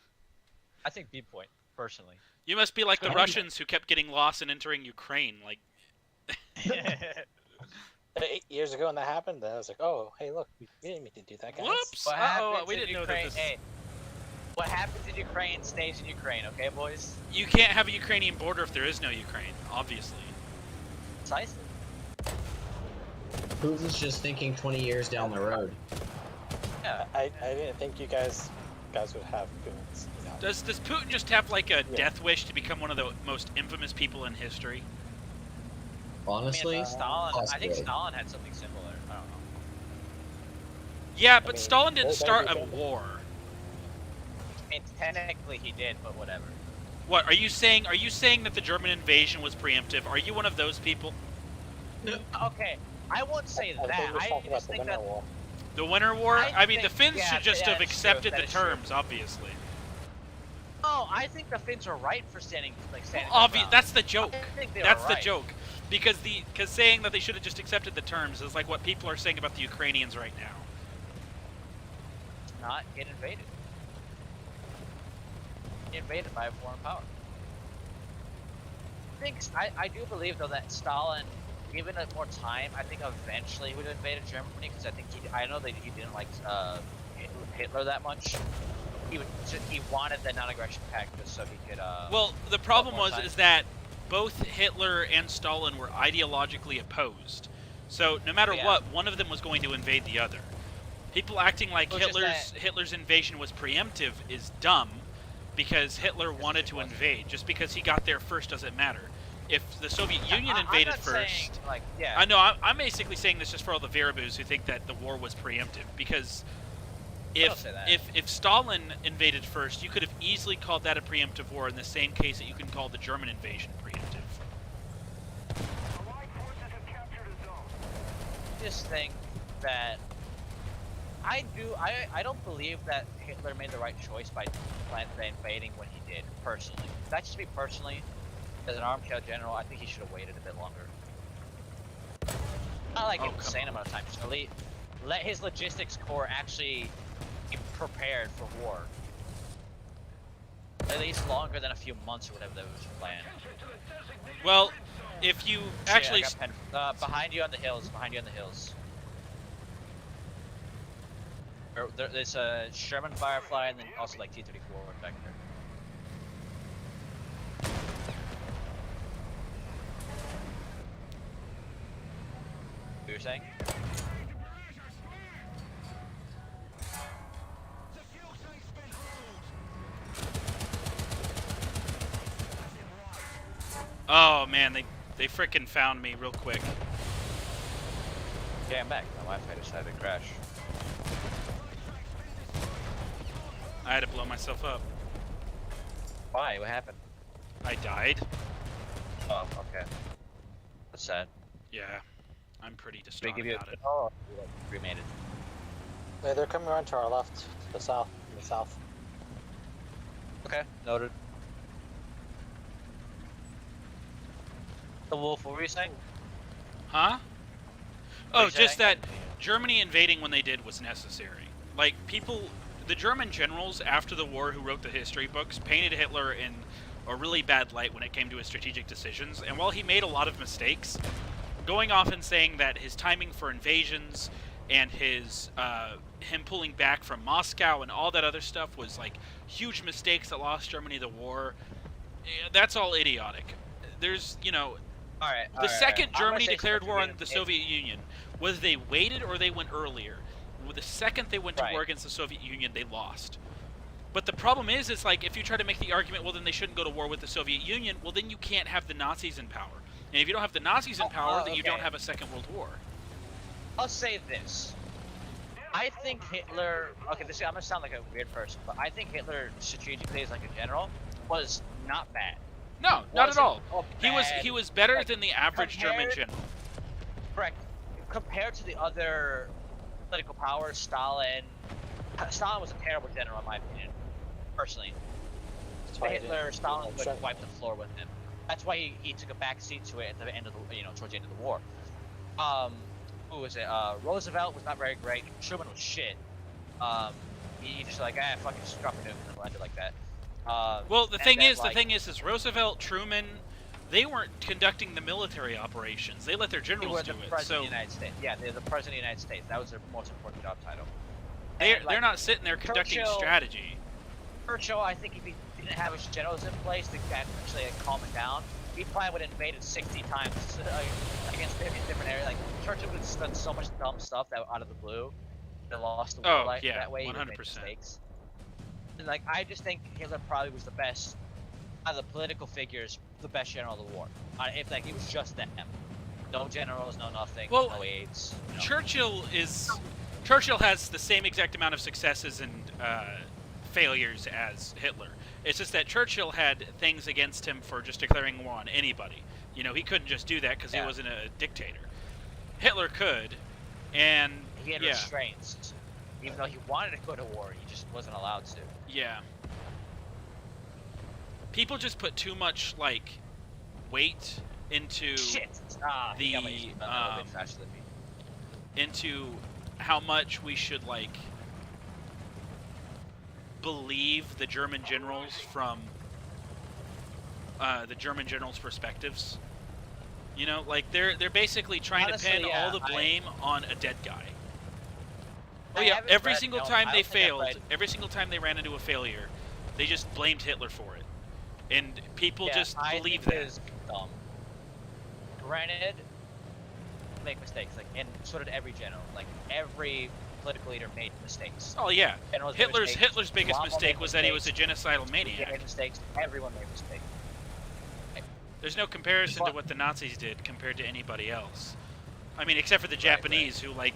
I think B point personally.
You must be like the Russians who kept getting lost and entering Ukraine. Like,
8 years ago when that happened, then I was like, oh, hey, look, we didn't mean to do that, guys.
whoops!
What
Uh-oh,
happens
we
in
didn't know
Ukraine?
that this.
Hey, what happens in Ukraine stays in Ukraine, okay, boys?
You can't have a Ukrainian border if there is no Ukraine, obviously.
Precisely.
Putin's just thinking 20 years down the road.
Yeah.
I didn't think you guys would have goons, you know.
Does Putin just have like a death wish to become one of the most infamous people in history?
Honestly,
I mean, Stalin. I think
possibly.
Stalin had something similar. I don't know.
Yeah, but
mean,
Stalin didn't
they're
start a
defending-
war.
I mean, technically he did, but whatever.
What are you saying? Are you saying that the German invasion was preemptive? Are you one of those people?
Okay, I won't say
I
that.
think we're
I
talking about
just
the
think
Winter
that.
War.
The Winter War? I mean, the
think-
Finns
yeah,
should just
yeah,
have
that is
accepted
true,
the
that is true.
terms, obviously.
Oh, I think the Finns were right for standing their ground.
That's the joke.
I think they
That's
were
the
right.
joke. Because saying that they should have just accepted the terms is like what people are saying about the Ukrainians right now.
Not get invaded. Invaded by a foreign power. I do believe though that Stalin, given it more time, I think eventually he would have invaded Germany because I know that he didn't like Hitler that much. He wanted the non-aggression pact just so he could.
Well, the problem
more
was
time.
is that both Hitler and Stalin were ideologically opposed. So no matter
Yeah.
what, one of them was going to invade the other. People acting like
It was just
Hitler's invasion was preemptive is dumb, because Hitler wanted to invade. Just because he got there first doesn't matter. If the Soviet Union invaded
I'm not
first,
saying, like, yeah.
I know I'm basically saying this just for all the Verabus who think that the war was preemptive, because
don't say that.
if Stalin invaded first, you could have easily called that a preemptive war in the same case that you can call the German invasion preemptive.
Allied forces have captured a zone.
Just think that I don't believe that Hitler made the right choice by invading when he did, personally. That's just me personally. As an armchair general, I think he should have waited a bit longer. Not like an insane amount of time, just let his logistics corps actually be prepared for war. At least longer than a few months or whatever that was planned.
Well, if you actually
Shit, I got behind you on the hills. Behind you on the hills. There's a Sherman Firefly and then also like T-34 back there. What you were saying?
Oh man, they frickin' found me real quick.
Yeah, I'm back. My Wi-Fi decided to crash.
I had to blow myself up.
Why? What happened?
I died.
Oh, okay. That's sad.
Yeah, I'm pretty
Did they
distraught
give you
about it.
Oh, you like cremated.
Yeah, they're coming around to our left, to the south. The south.
Okay, noted. The wolf, what were you saying?
Huh?
What
Oh,
are you
just
saying?
that Germany invading when they did was necessary. Like, the German generals after the war who wrote the history books painted Hitler in a really bad light when it came to his strategic decisions, and while he made a lot of mistakes, going off and saying that his timing for invasions and his him pulling back from Moscow and all that other stuff was like huge mistakes that lost Germany the war, that's all idiotic. There's,
Alright.
the second
I'm gonna
Germany
say
declared war on
something.
the Soviet Union, whether they waited or they went earlier, the second they went to
Right.
war against the Soviet Union, they lost. But the problem is like, if you try to make the argument, well, then they shouldn't go to war with the Soviet Union, well, then you can't have the Nazis in power. And if you don't have the Nazis in power, then you don't
okay.
have a Second World War.
I'll say this. I think Hitler. Okay, I'm gonna sound like a weird person, but I think Hitler, strategically as like a general, was not bad.
No, not at all.
Bad.
He was better
Like,
than the average German
compared-
general.
Correct. Compared to the other political powers, Stalin was a terrible general in my opinion, personally.
That's why he
Hitler,
didn't
Stalin
do
would
much.
wipe the floor with him. That's why he took a back seat to it at the end of the, towards the end of the war. Who was it? Roosevelt was not very great. Truman was shit. He just like, fucking just drop a nuke and then ended like that.
Well, the
and
thing
then,
is Roosevelt, Truman, they weren't conducting the military operations. They let their
They
generals
were
do
the
it.
president
So
of the United States. Yeah, they're the president of the United States. That was their most important job title.
they're
And, like,
not sitting there conducting
Churchill-
strategy.
Churchill, I think if he didn't have his generals in place to actually calm it down, he probably would have invaded 60 times against different areas. Like, Churchill would have done so much dumb stuff that out of the blue, they lost the war
Oh, yeah,
that way. He would've made
100%.
mistakes. And like, I just think Hitler probably was the best, out of the political figures, the best general of the war. If like it was just them. No generals, no nothing,
Well,
no aides. No.
Churchill has the same exact amount of successes and failures as Hitler. It's just that Churchill had things against him for just declaring war on anybody. You know, he couldn't just do that because he wasn't a dictator. Hitler could, and
He had restraints. Even though he wanted to go to war, he just wasn't allowed to.
Yeah. People just put too much like weight into
Shit! He got my HP a little bit faster than me.
into how much we should like believe the German generals from the German generals' perspectives. You know, like they're basically trying
Honestly,
to pin
yeah,
all the blame on a dead guy. Oh
I
yeah,
haven't
every
read-
single
no,
time
I
they
don't think I've
failed,
read-
every single time they ran into a failure, they just blamed Hitler for it. And people just
I
believe
think
that.
it is dumb. Granted, make mistakes, like, and so did every general. Like, every political leader made mistakes.
Oh yeah,
Generals made mistakes.
Hitler's biggest
Rommel
mistake
made
was that he was a
mistakes.
genocidal
He
maniac.
made mistakes. Everyone made mistakes.
There's no comparison to
Fuck.
what the Nazis did compared to anybody else. I mean, except for the
Right,
Japanese, who like,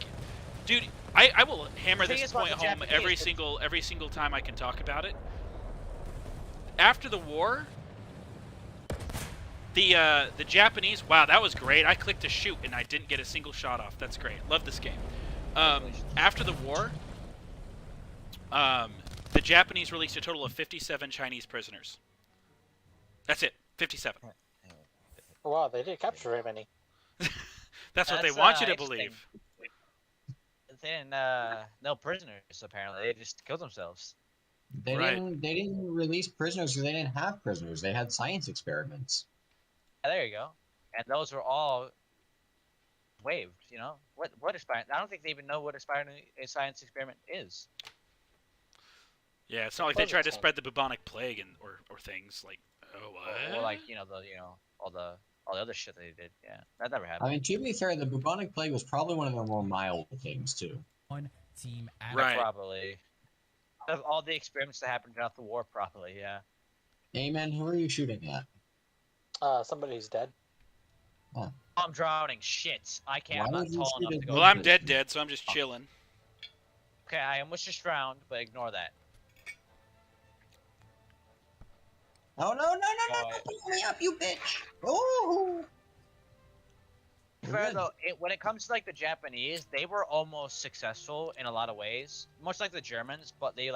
dude, I will hammer
The thing
this
is about
point
the
home
Japanese,
every single time I can talk about it. After the war, the Japanese, wow, that was great. I clicked to shoot and I didn't get a single shot off. That's great. Love this game. After the war, the Japanese released a total of 57 Chinese prisoners. That's it, 57.
Wow, they did capture very many.
That's what they
That's,
want you to
interesting.
believe.
They didn't, no prisoners, apparently. They just killed themselves.
They
Right.
didn't release prisoners because they didn't have prisoners. They had science experiments.
Yeah, there you go. And those were all waived, you know? What experiment? I don't think they even know what a science experiment is.
Yeah, it's not like they
Close
tried to
its
spread the bubonic plague and or things like. Oh what?
Or like, all the other shit they did. Yeah, that never happened.
I mean, to be fair, the bubonic plague was probably one of the more mild things too.
One team at
Right.
Probably. Of all the experiments that happened throughout the war, probably, yeah.
Amen. Who are you shooting at?
Somebody who's dead.
I'm drowning. Shit. I can't.
Why
I'm not
would you
tall
shoot
enough
at
to go.
Well, I'm dead, so I'm just chilling.
Okay, I almost just drowned, but ignore that.
Oh no!
Oh,
Pull me up, you bitch! Oh!
Fair though, when it comes to like the Japanese, they were almost successful in a lot of ways, much like the Germans, but they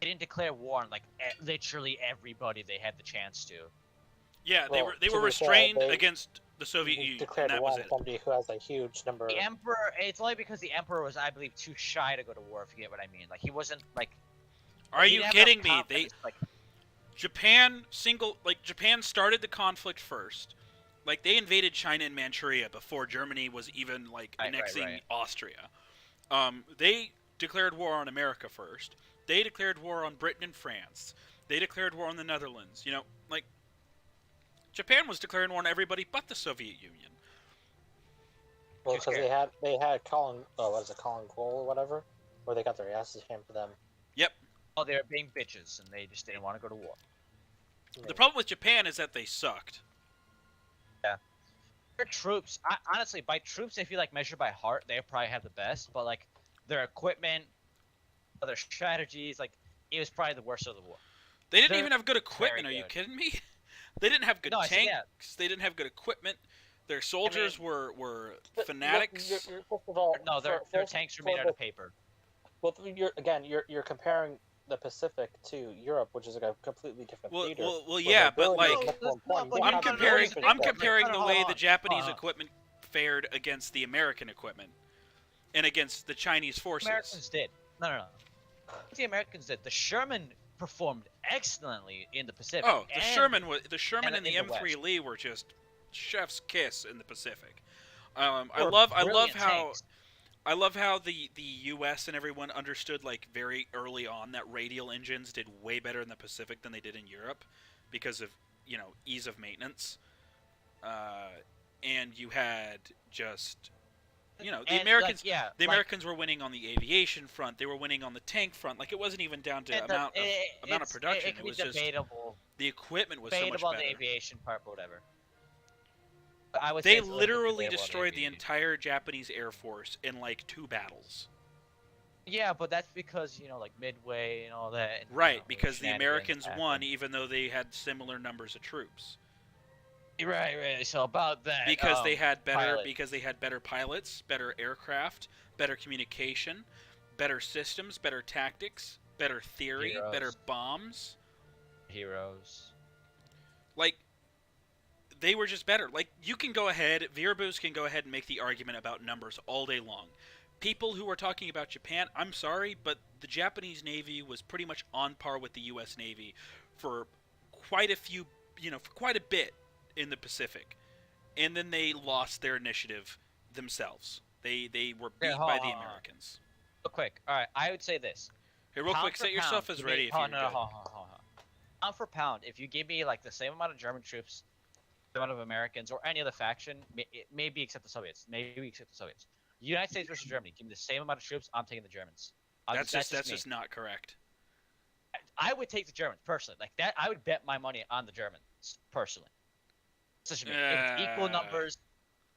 didn't declare war on like literally everybody they had the chance to.
Yeah,
Well,
they
to
were
be fair,
restrained
they-
against the Soviet Union,
Declared
and that
war
was
on
it.
somebody who has a huge number.
The Emperor, it's only because the Emperor was, I believe, too shy to go to war. If you get what I mean, like he wasn't like.
Are
he
you
didn't have
kidding
enough
me?
confidence,
Japan started the conflict first. Like they invaded China and Manchuria before Germany was even like
Right,
annexing
right.
Austria. They declared war on America first. They declared war on Britain and France. They declared war on the Netherlands. You know, like Japan was declaring war on everybody but the Soviet Union.
Well,
Too
because they had Colin, what is it, Colin Cole or whatever, where they got their asses handed to them.
Oh, they were being bitches, and they just didn't want to go to war.
The problem with Japan is that they sucked.
Their troops, honestly, by troops, if you like measure by heart, they probably have the best. But like their equipment, other strategies, like it was probably the worst of the war.
They didn't
They're
even have good equipment.
very
Are you
good.
kidding me? They didn't have good
No, I see
tanks.
that.
They didn't have good equipment. Their soldiers were
But
fanatics.
First of all,
No, their
first-
tanks were
for
made out
the-
of paper.
Well, you're comparing the Pacific to Europe, which is like a completely different theater.
Well,
where
yeah, but
mobility
like
is much more important.
but
You
I'm
have to
comparing,
build
I'm
things.
comparing the
Hold
way
on,
the Japanese
hold on.
equipment fared against the American equipment, and against the Chinese forces.
Americans did. No. What the Americans did. The Sherman performed excellently in the Pacific.
Oh, the
and-
Sherman and the
in the
M3
West.
Lee were just chef's kiss in the Pacific. I
They were
love
brilliant
how
tanks.
I love how the U.S. and everyone understood like very early on that radial engines did way better in the Pacific than they did in Europe because of ease of maintenance. And you had just the
And,
Americans.
like, yeah,
The
like,
Americans were winning on the aviation front. They were winning on the tank front. Like it wasn't even down to amount of production.
It can
It was
be
just
debatable.
the equipment was so much
Debatable on the
better.
aviation part, but whatever. I would say
They
it's a little bit
literally
debatable on
destroyed the
AV.
entire Japanese Air Force in like 2 battles.
Yeah, but that's because like Midway and all that. And,
Right, because the
shenanigans
Americans won
happened.
even though they had similar numbers of troops.
Right. So about that.
Because they had better
pilot.
pilots, better aircraft, better communication, better systems, better tactics, better theory,
Heroes.
better bombs.
Heroes.
Like, they were just better. Like, you can go ahead, Virabus can go ahead and make the argument about numbers all day long. People who are talking about Japan, I'm sorry, but the Japanese Navy was pretty much on par with the U.S. Navy for quite a few, for quite a bit in the Pacific. And then they lost their initiative themselves. They were beat
Yeah,
by
hold
the
on.
Americans.
Real quick. All right. I would say this.
Hey, real
Pound
quick,
for
set yourself
pound,
as
give me-
ready if
hold
you're
on,
good.
hold on. Pound for pound, if you give me like the same amount of German troops, the amount of Americans, or any other faction, maybe except the Soviets, United States versus Germany, give me the same amount of troops, I'm taking the Germans.
That's
me.
just not correct.
I would take the Germans personally. Like that, I would bet my money on the Germans personally. It's just me. If it's equal numbers,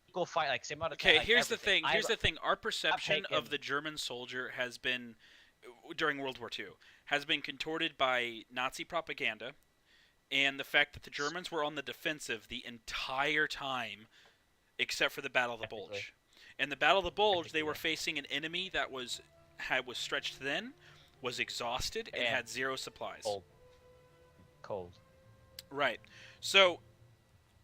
equal fight, like same amount of.
Okay,
like,
here's the
everything.
thing. Here's the thing. Our perception
taking-
of the German soldier has been, during World War II, has been contorted by Nazi propaganda, and the fact that the Germans were on the defensive the entire time, except for the Battle of the
Technically.
Bulge. And the Battle of the Bulge, they
Technically,
were
yeah.
facing an enemy that was stretched thin, was exhausted, and
And
had 0 supplies.
Cold.
Right. So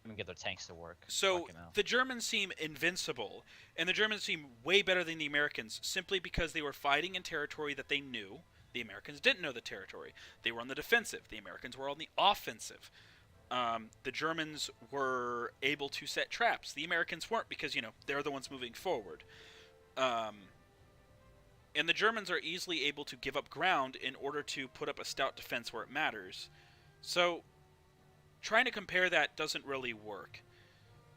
Let me get their tanks to work.
So
Fucking hell.
the Germans seem invincible, and the Germans seem way better than the Americans simply because they were fighting in territory that they knew. The Americans didn't know the territory. They were on the defensive. The Americans were on the offensive. The Germans were able to set traps. The Americans weren't because, they're the ones moving forward. And the Germans are easily able to give up ground in order to put up a stout defense where it matters. So trying to compare that doesn't really work.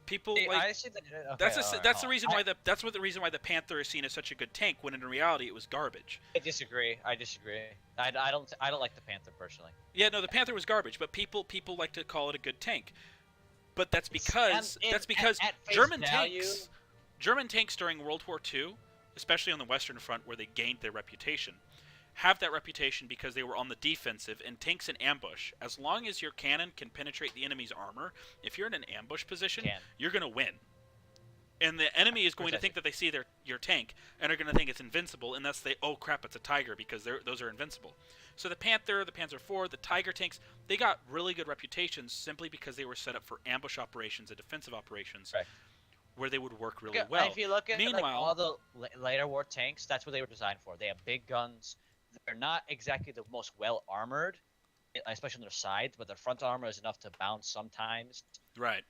People
Hey,
like
I see that. Okay,
that's
alright,
the
hold
reason
on.
why the reason why the Panther is seen as such a good tank when in reality it was garbage.
I disagree. I don't like the Panther personally.
Yeah, no, the Panther was garbage, but people like to call it a good tank. But that's because
at face
German
value-
tanks during World War II, especially on the Western Front where they gained their reputation, have that reputation because they were on the defensive, and tanks in ambush. As long as your cannon can penetrate the enemy's armor, if you're in an ambush position, you're going to win. And the enemy is going to think that they see your tank and are going to think it's invincible, and thus oh crap, it's a Tiger, because those are invincible. So the Panther, the Panzer IV, the Tiger tanks, they got really good reputations simply because they were set up for ambush operations and defensive operations,
Right.
where they would work really
Yeah,
well.
If you look at
Meanwhile,
all the later war tanks, that's what they were designed for. They have big guns. They're not exactly the most well armored, especially on their sides, but their front armor is enough to bounce sometimes.
right.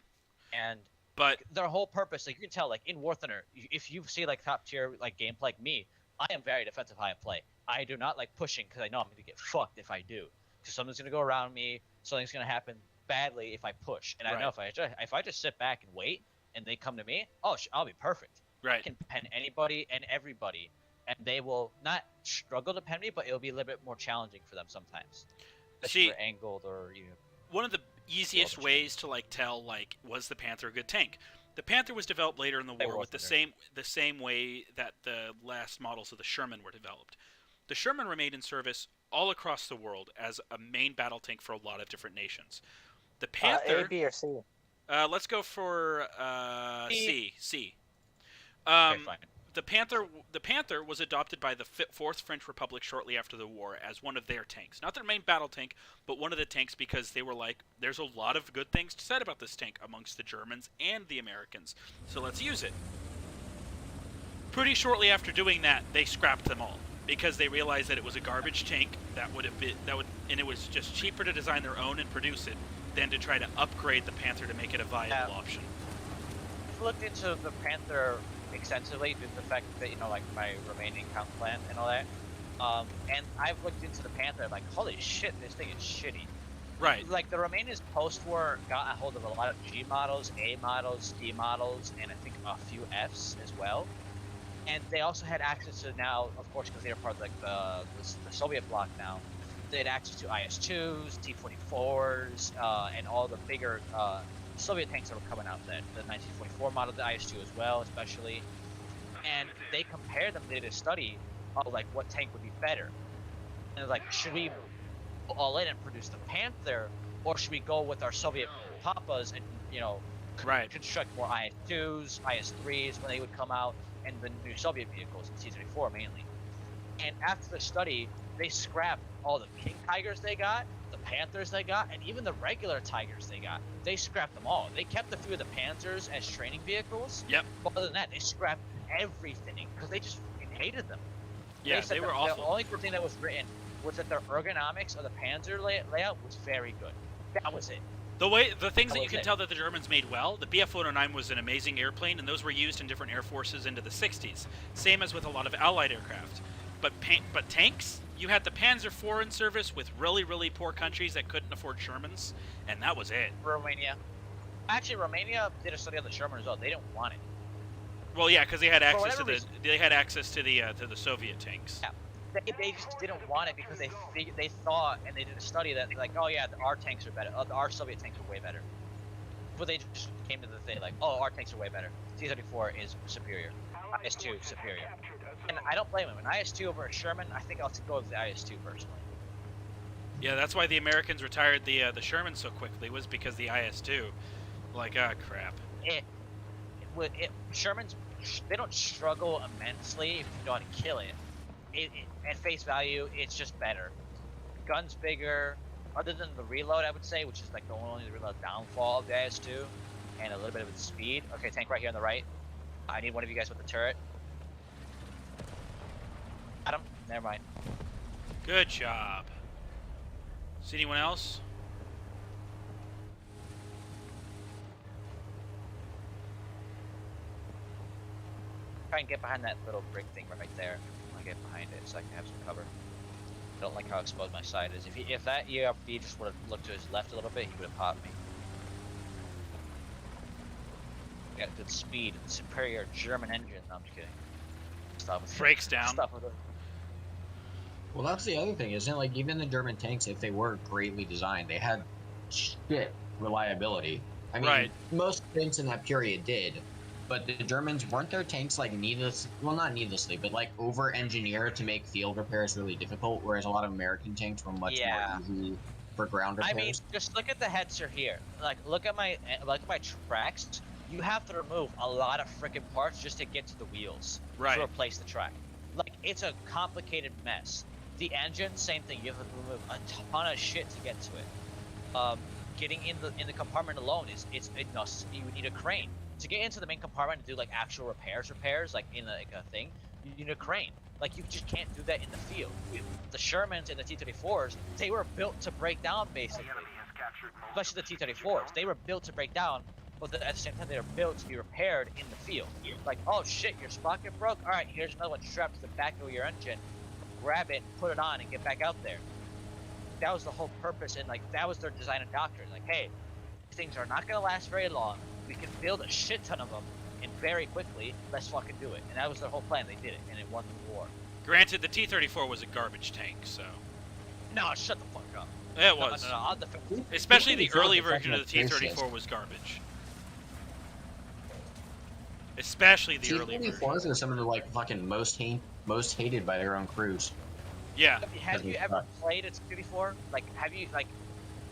And
But
their whole purpose, like you can tell, like in War Thunder, if you see like top tier like gameplay like me, I am very defensive high play. I do not like pushing because I know I'm going to get fucked if I do. Because something's going to go around me, something's going to happen badly if I push. And I know if I just sit back and wait and they come to me, I'll be perfect. I
right.
can pen anybody and everybody, and they will not struggle to pen me, but it'll be a little bit more challenging for them sometimes. Especially
See,
if they're angled or
one of the easiest
Well,
ways to tell was the Panther a good tank? The Panther was developed later in the
They
war
were
with the
Thunder.
same way that the last models of the Sherman were developed. The Sherman remained in service all across the world as a main battle tank for a lot of different nations. The
A,
Panther,
B, or C?
let's go for C.
okay, fine.
The Panther was adopted by the Fourth French Republic shortly after the war as one of their tanks. Not their main battle tank, but one of the tanks because they were like, there's a lot of good things said about this tank amongst the Germans and the Americans, so let's use it. Pretty shortly after doing that, they scrapped them all because they realized that it was a garbage tank and it was just cheaper to design their own and produce it than to try to upgrade the Panther to make it a viable option.
I've looked into the Panther extensively due to the fact that like my remaining count plan and all that. And I've looked into the Panther like, holy shit, this thing is shitty.
Right.
Like the Romanians post-war got a hold of a lot of G models, A models, D models, and I think a few Fs as well. And they also had access to now, of course, because they were part of like the Soviet bloc now. They had access to IS-2s, T-44s, and all the bigger Soviet tanks that were coming out then, the 1944 model, the IS-2 as well, especially, and they compared them. They did a study of like what tank would be better, and they're like, should we go all in and produce the Panther, or should we go with our Soviet Papas and
Right.
construct more IS-2s, IS-3s when they would come out, and the new Soviet vehicles, the T-34 mainly. And after the study, they scrapped all the King Tigers they got, the Panthers they got, and even the regular Tigers they got. They scrapped them all. They kept a few of the Panzers as training vehicles.
Yep.
But other than that, they scrapped everything because they just fucking hated them.
Yeah,
said
they were
that
awful.
The only good thing that was written was that their ergonomics of the Panzer layout was very good. That was it.
The things that
That
you
was
can
it.
tell that the Germans made well, the Bf-109 was an amazing airplane, and those were used in different air forces into the 60s. Same as with a lot of Allied aircraft. But tanks, you had the Panzer IV in service with really, really poor countries that couldn't afford Shermans, and that was it.
Romania. Actually, Romania did a study on the Sherman as well. They didn't want it.
Well, yeah, because they had access to
whatever
the
reason.
to the Soviet tanks.
Yeah. They just didn't want it because they thought, and they did a study that like, oh yeah, our tanks are better. Our Soviet tanks are way better. But they just came to the thing like, oh, our tanks are way better. T-34 is superior. IS-2 superior. And I don't blame them. An IS-2 over a Sherman, I think I'll go with the IS-2 personally.
Yeah, that's why the Americans retired the Sherman so quickly, was because the IS-2. Like, ah, crap.
Shermans, they don't struggle immensely if you know how to kill it. At face value, it's just better. Gun's bigger. Other than the reload, I would say, which is like the only real downfall of the IS-2, and a little bit of its speed. Okay, tank right here on the right. I need one of you guys with the turret. Adam, never mind.
Good job. See anyone else?
Try and get behind that little brick thing right there. I'll get behind it so I can have some cover. I don't like how exposed my side is. If that ERB just would have looked to his left a little bit, he would have popped me. Got good speed and superior German engine. No, I'm just kidding. Stop with
Breaks down.
Stop with it.
Well, that's the other thing, isn't it? Like, even the German tanks, if they were greatly designed, they had shit reliability. I mean,
Right.
most tanks in that period did, but the Germans, weren't their tanks, like, not needlessly, but, like, over-engineered to make field repairs really difficult, whereas a lot of American tanks were much more easy for ground repairs?
I mean, just look at the Hetzer here. Like, look at my tracks. You have to remove a lot of freaking parts just to get to the wheels
Right.
to replace the track. Like, it's a complicated mess. The engine, same thing. You have to remove a ton of shit to get to it. Getting in the compartment alone you need a crane to get into the main compartment and do like actual repairs like in like a thing. You need a crane. Like, you just can't do that in the field. The Shermans and the T-34s, they were built to break down basically. Especially the T-34s, they were built to break down, but at the same time they were built to be repaired in the field. Like, oh shit, your sprocket broke. All right, here's another one strapped to the back of your engine. Grab it, put it on, and get back out there. That was the whole purpose, and like that was their design and doctrine. Like, hey, these things are not gonna last very long. We can build a shit ton of them, and very quickly. Let's fucking do it. And that was their whole plan. They did it, and it won the war.
Granted, the T-34 was a garbage tank, so...
No, shut the fuck up.
It was.
No, I'll defend.
Especially the
T-34
early
was
version of the
fucking
T-34 was garbage. Especially the early version.
T-34s are some of the, like, fucking most hated by their own crews.
Yeah.
Have you ever played a T-34? Like, have you like?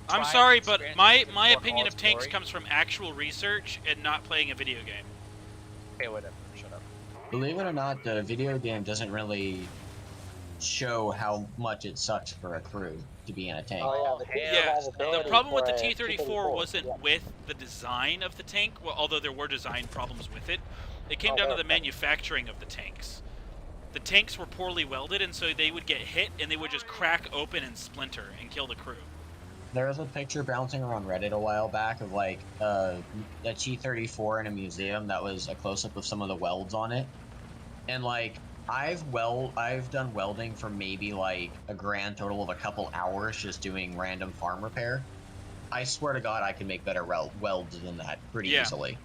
I'm
tried
sorry,
to
but
experience
my
it for
opinion
all
of
its
tanks
glory?
comes from actual research and not playing a video game.
Okay, whatever. Shut up.
Believe it or not, the video game doesn't really show how much it sucks for a crew to be in a tank.
Oh yeah,
Yeah, the
survivability
problem with
for
the
a
T-34 wasn't
yeah.
with the design of the tank, well, although there were design problems with it. It came
Oh,
down to
there-
the manufacturing of the tanks. The tanks were poorly welded, and so they would get hit, and they would just crack open and splinter and kill the crew.
There was a picture bouncing around Reddit a while back of like a T-34 in a museum that was a close-up of some of the welds on it, and like I've done welding for maybe like a grand total of a couple hours just doing random farm repair. I swear to God, I could make better welds than that pretty
Yeah.
easily.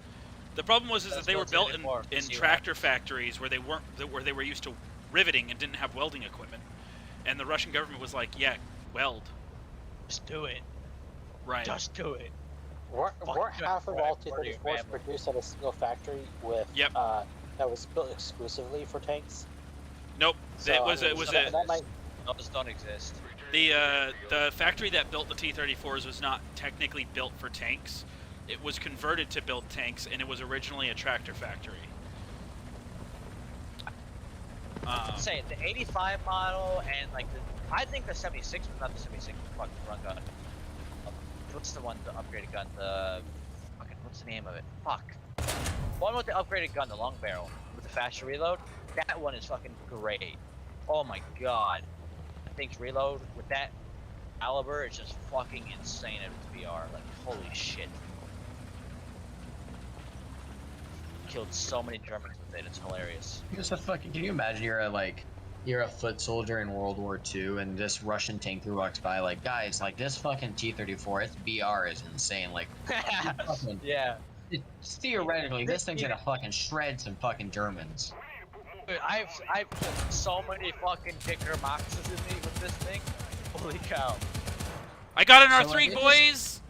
The problem was that
That's
they were
built
built
in
in,
before,
in
see what
tractor factories where they were used to riveting and didn't have welding equipment, and the Russian government was like, "Yeah, weld."
Just do it.
Right.
Just do it.
weren't half of all
Fucking
T-34s
family.
produced at a single factory with
Yep.
that was built exclusively for tanks?
Nope.
So,
It was
I mean, that might,
Those don't exist.
the factory that built the T-34s was not technically built for tanks. It was converted to build tanks, and it was originally a tractor factory.
Say the 85 model and like I think the 76, not the 76, fucking run gun. What's the one, the upgraded gun? The fucking, what's the name of it? Fuck. One with the upgraded gun, the long barrel with the faster reload. That one is fucking great. Oh my god, that thing's reload with that caliber is just fucking insane at its VR. Like holy shit. Killed so many Germans with it. It's hilarious.
It's a fucking. Can you imagine you're a foot soldier in World War II, and this Russian tank walks by, like, guys, like this fucking T-34, its BR is insane. Like, fucking,
Yeah.
theoretically, this thing's gonna fucking shred some fucking Germans.
Dude, I've put so many fucking Dicker Maxes in me with this thing. Holy cow.
I got an
So,
R3,
like,
boys.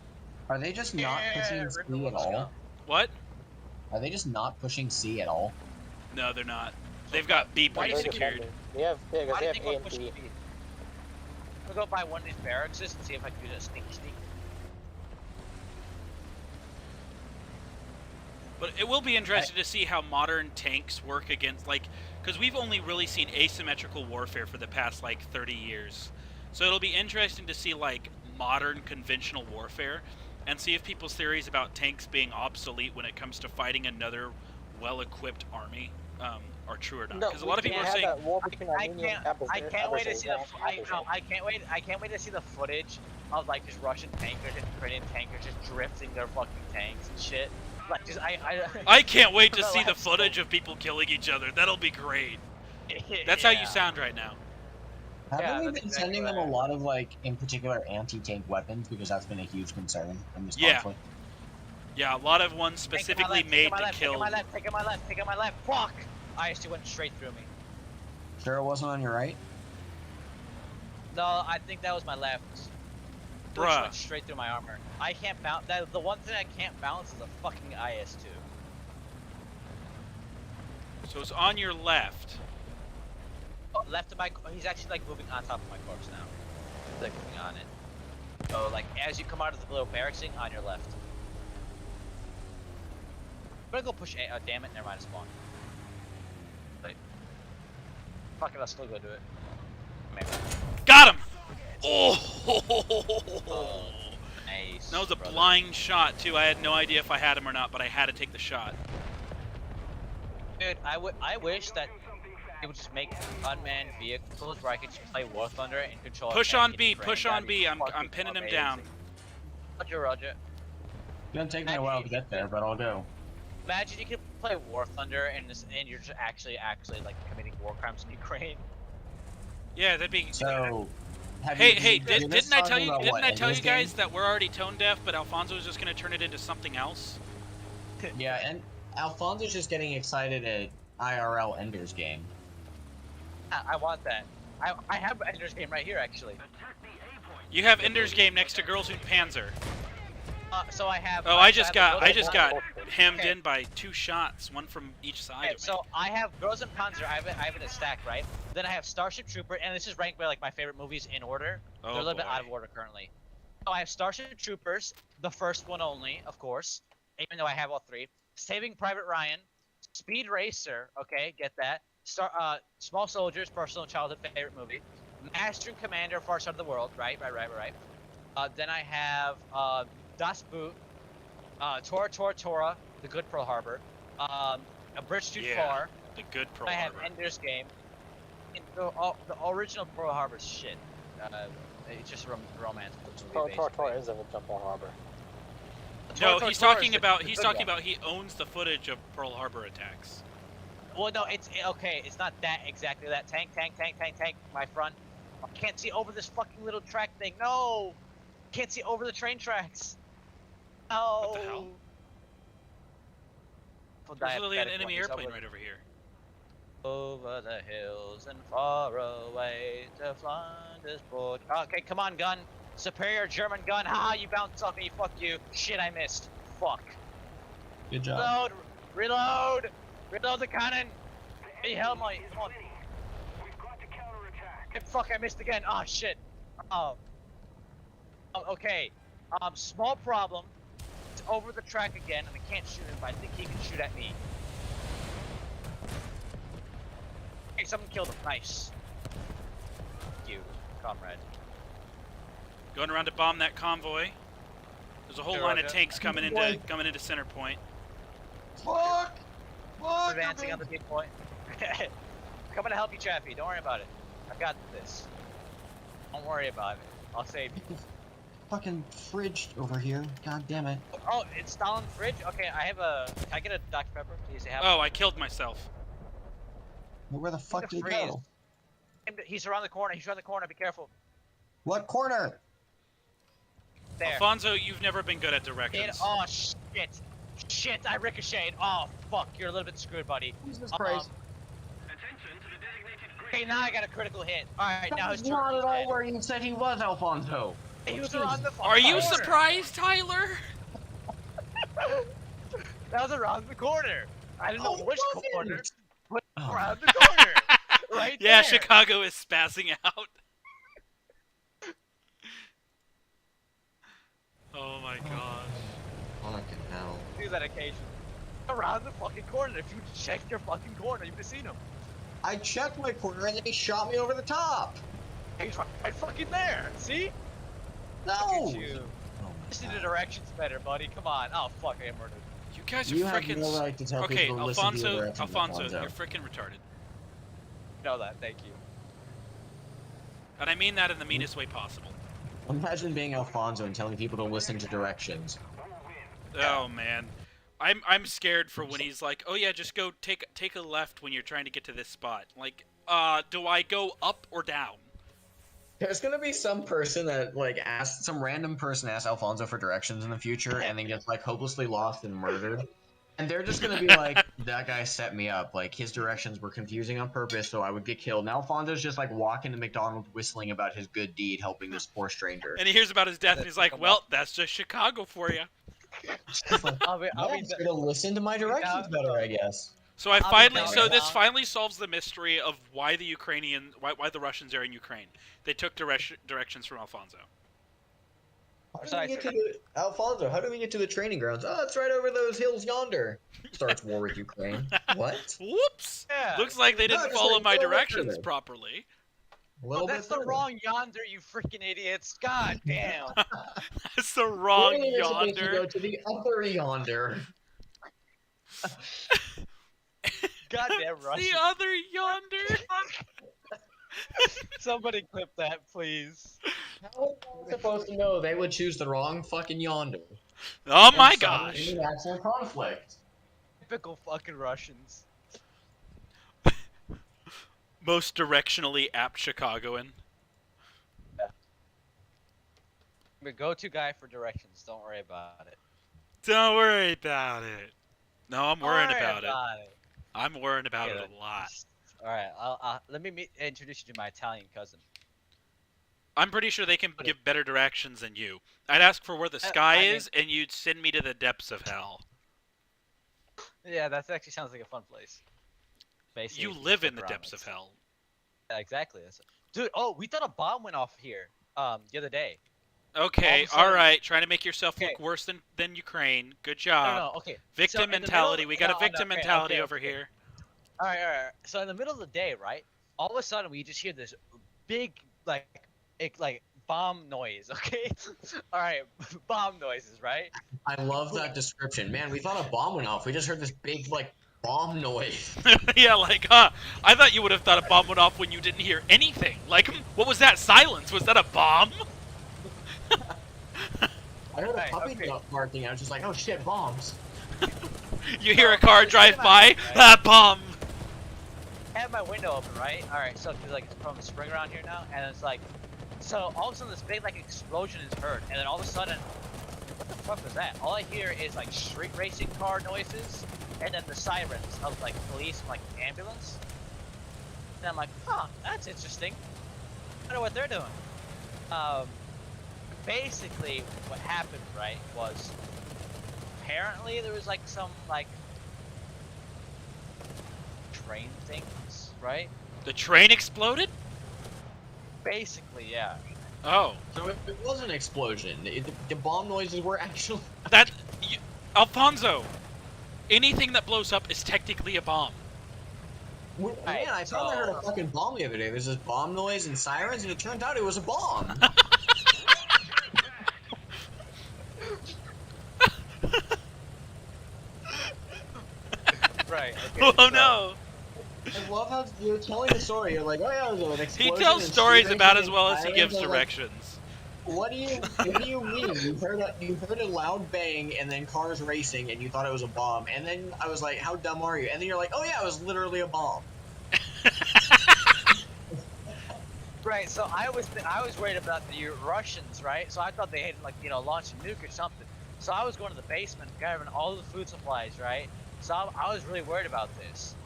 Are they just not pushing
rip
C
the
at
let's
all?
go.
What?
Are they just not pushing C at all?
No, they're not. They've got B
Why
pretty
do you think
secured.
They have,
Why
because
do
they
you
have
think
A
we're
and
pushing
B.
B? I'm gonna go buy one of these barracks and see if I can do that sneaky sneak.
But it will be interesting to see how modern tanks work against, like, because we've only really seen asymmetrical warfare for the past, like, 30 years. So it'll be interesting to see, like, modern conventional warfare and see if people's theories about tanks being obsolete when it comes to fighting another well-equipped army are true or not.
No,
Because a lot of
we
people are
can't have
saying,
that war between Armenian
I can't wait to see the.
adversaries.
I can't wait to see the footage of like just Russian tankers and Ukrainian tankers just drifting their fucking tanks and shit. Like just
I can't wait to
No,
see the
that's-
footage of people killing each other. That'll be great. That's how you
Yeah.
sound right now.
Haven't
Yeah,
we
that's
been
exactly
sending them a
right.
lot of, like, in particular, anti-tank weapons? Because that's been a huge concern in this
Yeah.
conflict.
Yeah, a lot of ones
Take
specifically
my
made
left,
to
take
kill.
my left, take my left, take my left. Fuck! IST went straight through me.
Sure it wasn't on your right?
No, I think that was my left. It just
Bruh.
went straight through my armor. I can't bounce. The one thing I can't bounce is a fucking IS-2.
So it's on your left.
Oh, left of my. He's actually like moving on top of my corpse now. He's like moving on it. So like as you come out of the little barracksing, on your left. I'm gonna go push A. Damn it! Never mind. Spawn. Wait. Fuck it. I'll still go do it. Maybe.
Got him! Oh!
Nice.
That was a
brother.
blind shot too. I had no idea if I had him or not, but I had to take the shot.
Dude, I wish that it would just make unmanned vehicles where I could just play War Thunder and control. a
Push
tank
on
in
B.
Ukraine.
Push on
That'd be
B. I'm
fucking
pinning him
amazing.
down.
Roger, Roger.
It's gonna take me a while to get there, but I'll go.
Imagine you could play War Thunder and you're just actually like committing war crimes in Ukraine.
Yeah, that'd be.
So, have
Hey,
you,
hey!
you're just
Didn't I tell
talking
you?
about
Didn't
what,
I tell you
Ender's Game?
guys that we're already tone deaf, but Alfonso was just gonna turn it into something else?
Yeah, and Alfonso's just getting excited at IRL Ender's Game.
I want that. I have Ender's Game right here actually.
You have Ender's Game next to Girls Who Panzer.
So I have.
Oh, I just got
Okay.
hemmed
Okay.
in by 2 shots, one from each side
Okay,
of me.
so I have Girls and Panzer. I have it in a stack, right? Then I have Starship Trooper, and this is ranked by like my favorite movies in order.
Oh,
They're a little bit out
boy.
of order currently. So I have Starship Troopers, the first one only, of course, even though I have all 3. Saving Private Ryan, Speed Racer, okay, get that. Small Soldiers, personal childhood favorite movie. Master and Commander, Far Side of the World, right. Then I have Das Boot, Tora, The Good Pearl Harbor, A Bridge Too
Yeah.
Far.
The good Pearl
I have
Harbor.
Ender's Game. And the original Pearl Harbor is shit. It's just romance. movie,
Tor
basically.
is a Pearl Harbor.
No,
Tor
he's
Tor
talking
is
about
the
he's
good
talking
one.
about he owns the footage of Pearl Harbor attacks.
Well, no, it's okay. It's not that exactly that. Tank. My front. I can't see over this fucking little track thing. No, can't see over the train tracks. No.
What the hell?
Full
There's literally an
diabetic
enemy
one. He's
airplane
over-
right over here.
Over the hills and far away to Flanders Port. Okay, come on, gun. Superior German gun. Ha! You bounced off me. Fuck you. Shit, I missed. Fuck.
Good job.
Reload. Reload. Reload the cannon. Hey, hell, my. Come on.
We've got to counterattack.
Fuck, I missed again. Oh shit. Okay. Small problem. It's over the track again, and I can't shoot him, but I think he can shoot at me. Hey, someone killed him. Nice. Thank you, comrade.
Going around to bomb that convoy. There's a whole
Hey,
line of
Roger.
tanks coming into center point.
Fuck! Fuck!
Advancing on the deep point. Coming to help you, Chappie. Don't worry about it. I've got this. Don't worry about it. I'll save you.
Fucking fridge over here. God damn it.
Oh, it's Stalin fridge? Okay, I have a... Can I get a Dr. Pepper, please?
Oh, I killed myself.
Where the fuck did he
freeze.
go?
He's around the corner. He's around the corner. Be careful.
What corner?
There.
Alfonso, you've never been good at
Hit.
directions.
Oh, shit. Shit, I ricocheted. Oh, fuck. You're a little bit screwed, buddy.
Jesus Christ.
Attention to the designated grid.
Okay, now I got a critical hit. Alright, now his
That's not
turret
at
is
all
dead.
where you said he was, Alfonso.
He was around the fucking
Are you
corner.
surprised, Tyler?
That was around the corner. I don't know which corner, but
Oh.
around the corner. Right
Yeah,
there.
Chicago is spazzing out. Oh my gosh.
Fucking hell.
Do that occasionally. Around the fucking corner. If you checked your fucking corner, you'd have seen him.
I checked my corner and then he shot me over the top.
He's right fucking there. See?
No!
Look at you.
Oh my
Just need the
God.
directions better, buddy. Come on. Oh, fuck, I got murdered.
You guys are
You have
freaking.
no right to tell
Okay,
people to listen to your directions,
Alfonso, you're freaking retarded.
Know that. Thank you.
And I mean that in the meanest way possible.
Imagine being Alfonso and telling people to listen to directions.
Oh man, I'm scared for when he's like, oh yeah, just go take a left when you're trying to get to this spot. Like, do I go up or down?
There's gonna be some person that some random person asks Alfonso for directions in the future and then gets like hopelessly lost and murdered. And they're just gonna be like, that guy set me up. Like his directions were confusing on purpose, so I would get killed. And Alfonso's just like walking to McDonald's whistling about his good deed helping this poor stranger.
And he hears about his death and he's like, well, that's just Chicago for you.
I'll be
I'm just gonna listen to my directions better, I guess.
So this
down.
finally solves the mystery of why why the Russians are in Ukraine. They took directions from Alfonso.
Alfonso, how do we get to the training grounds? Oh, it's right over those hills yonder. Starts war with Ukraine. What?
Whoops!
Yeah.
Looks like they didn't
just
follow
like
my
go over
directions
there.
properly.
A little
That's
bit
the
further.
wrong yonder, you freaking idiots. God damn.
That's the wrong
We're supposed to
yonder.
go to the other yonder.
Goddamn Russian.
The other yonder.
Somebody clip that, please.
How am I supposed to know they would choose the wrong fucking yonder?
Oh my
And start
gosh.
an actual conflict.
Typical fucking Russians.
Most directionally apt Chicagoan.
I'm a go-to guy for directions. Don't worry about it.
Don't worry about it. No, I'm worrying
Don't worry
about it. I'm worrying about it a lot.
All right, let me introduce you to my Italian cousin.
I'm pretty sure they can give better directions than you. I'd ask for where the sky
I mean-
is, and you'd send me to the depths of hell.
Yeah, that actually sounds like a fun place. Basically,
You
just
live
look
in the
around,
depths of
it's-
hell.
Yeah, exactly. Dude, oh, we thought a bomb went off here the other day.
Okay,
All of a sudden-
alright, trying to make yourself
Okay.
look worse than Ukraine. Good
No,
job.
no, okay.
Victim
So in the
mentality.
middle-
We got a
no,
victim
okay,
mentality
okay,
over
okay.
here.
All right. So in the middle of the day, right? All of a sudden, we just hear this big, like bomb noise. Okay. All right, bomb noises, right?
I love that description. Man, we thought a bomb went off. We just heard this big, bomb noise.
Yeah, like, I thought you would have thought a bomb went off when you didn't hear anything. Like, what was that silence? Was that a bomb?
I heard a
Right,
puppy
okay.
barking. I was just like, oh shit, bombs.
You hear a car drive by? Ah, bomb!
I have my window open, right? All right. So there's from the spring around here now, and it's like, so all of a sudden this big explosion is heard, and then all of a sudden, what the fuck was that? All I hear is street racing car noises, and then the sirens of police and ambulance. And I'm like, huh, that's interesting. I wonder what they're doing. basically what happened, right, was apparently there was like some like train things, right?
The train exploded?
Basically, yeah.
Oh.
So it was an explosion. The bomb noises were actually.
Alfonso! Anything that blows up is technically a bomb.
Man, I thought I heard a fucking bomb the other day. There's this bomb noise and sirens, and it turned out it was a bomb.
Right.
Oh no!
I love how you're telling the story. You're like, oh yeah, there was an
He
explosion.
tells
and
stories
sirens
about
and
as well as he
sirens.
gives
I'm like,
directions.
What do you mean? You heard a loud bang and then cars racing and you thought it was a bomb. And then I was like, how dumb are you? And then you're like, oh yeah, it was literally a bomb.
Right, so I was worried about the Russians, right? So I thought they had like launched a nuke or something. So I was going to the basement, grabbing all the food supplies, right? So I was really worried about this.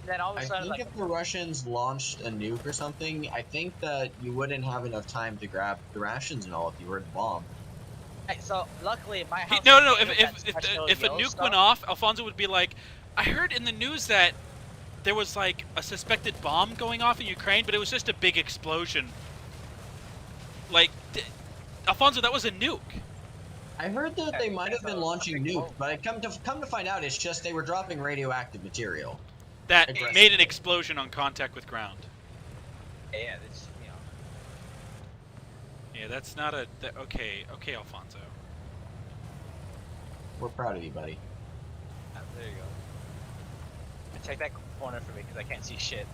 And then all of a
I
sudden,
think
like,
if the Russians launched a nuke or something, I think that you wouldn't have enough time to grab the rations and all if you were the bomb.
right, so luckily my house.
No.
had that
If
special
a
yellow
nuke
stuff.
went off, Alfonso would be like, I heard in the news that there was like a suspected bomb going off in Ukraine, but it was just a big explosion. Like, Alfonso, that was a nuke.
I heard that they might have been launching
Big
nukes,
bomb.
but I come to find out it's just they were dropping radioactive material.
That
Aggressive.
made an explosion on contact with ground.
Yeah, it's
Yeah, that's not a... Okay, Alfonso.
We're proud of you, buddy.
there you go. And take that corner for me because I can't see shit.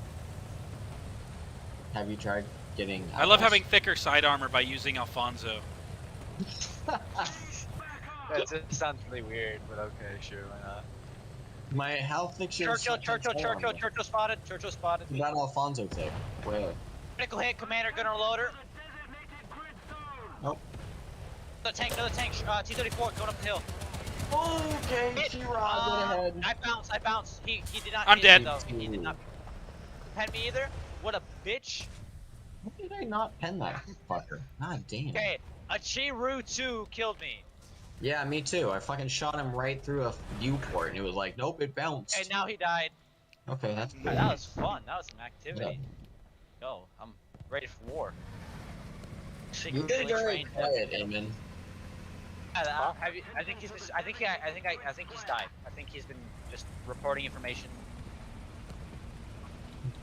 Have you tried getting?
I love
apples?
having thicker side armor by using Alfonso.
That sounds really weird, but okay, sure, why not?
My how thick's your
Churchill spotted. Churchill spotted.
That Alfonso thick. Where?
Critical hit, commander, gunner loader.
Nope.
Another tank, T-34 going up the hill.
Okay,
Hit.
She-Rod went ahead.
I bounced. He did not.
I'm
hit me,
dead.
though. He did not pen me either. What a bitch.
How did I not pen that fucker? God damn.
Okay, a Chiru 2 killed me,
Yeah, me too. I fucking shot him right through a viewport, and it was like, nope, it bounced.
and now he died.
Okay, that's good.
That was fun. That was some activity. Yo, I'm ready for war.
You did very quiet, Eamon.
I think he's died. I think he's been just reporting information.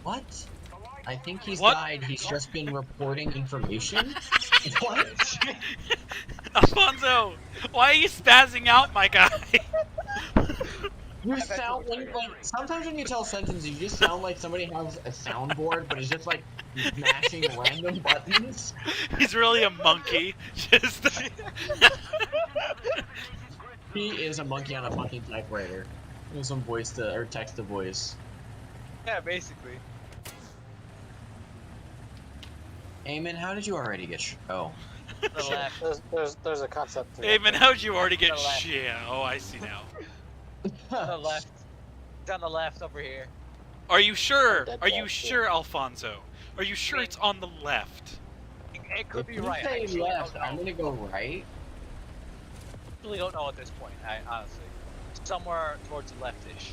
What? I think he's
What?
died. He's just been reporting information. What?
Alfonso, why are you spazzing out, my guy?
You sound like sometimes when you tell sentences, you just sound like somebody has a soundboard, but it's just like mashing random buttons.
He's really a monkey. Just.
He is a monkey on a fucking typewriter. There's some voice to or text to voice.
Yeah, basically.
Eamon, how did you already get? Oh,
The left.
There's a concept. to
Hey
it.
man, how'd you already get
To the left.
shit? Oh, I see now.
The left. Down the left over here.
Are you sure?
Dead
Are you
ball,
sure, Alfonso? Are you sure it's on the left?
It could
if
be
you
right. I
say
actually
left,
don't
I'm
know.
gonna go right.
Really don't know at this point. I honestly, somewhere towards the leftish.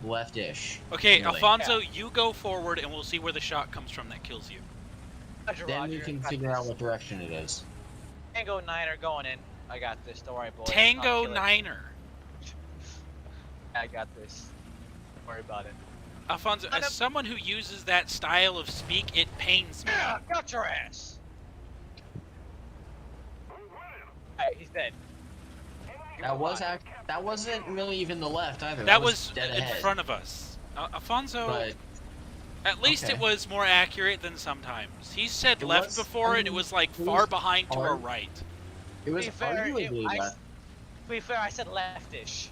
Left-ish.
Okay,
Really?
Alfonso, you go forward and we'll see where the shot comes from that kills you.
Roger,
Then
Roger.
we can
Got
figure out
this.
what direction it is.
Tango Niner going in. I got this. Don't worry, boy.
Tango
I'll kill it.
Niner.
I got this. Don't worry about it.
Alfonso, as someone who uses that style of speak, it pains me.
Yeah, got your ass. Alright, he's dead.
That wasn't really even the left either.
That was
dead
in
ahead.
front of us. Alfonso,
But
at least
okay.
it was more accurate than sometimes. He said
It
left
was-
before and it was like
it
far
was
behind to our
hard.
right.
it was
To be fair,
arguably left.
To be fair, I said leftish.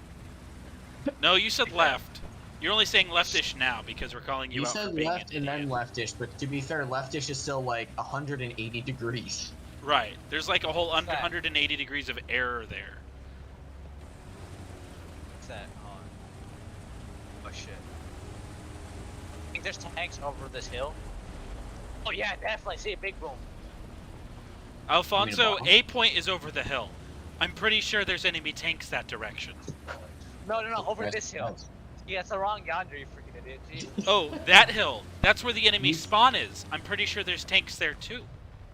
No, you said left. You're only saying leftish now because we're calling you
You
out for
said
being
left
an
and then
idiot.
leftish, but to be fair, leftish is still like 180 degrees.
Right. There's like a whole
What's that?
180 degrees of error there.
What's that? Oh shit. I think there's tanks over this hill. Oh yeah, definitely. See a big boom.
Alfonso,
bomb?
A point is over the hill. I'm pretty sure there's enemy tanks that direction.
No, over
Yes,
this hill.
yes.
Yeah, it's the wrong yonder, you freaking idiot. Gee.
Oh, that hill. That's where the enemy
You-
spawn is. I'm pretty sure there's tanks there too.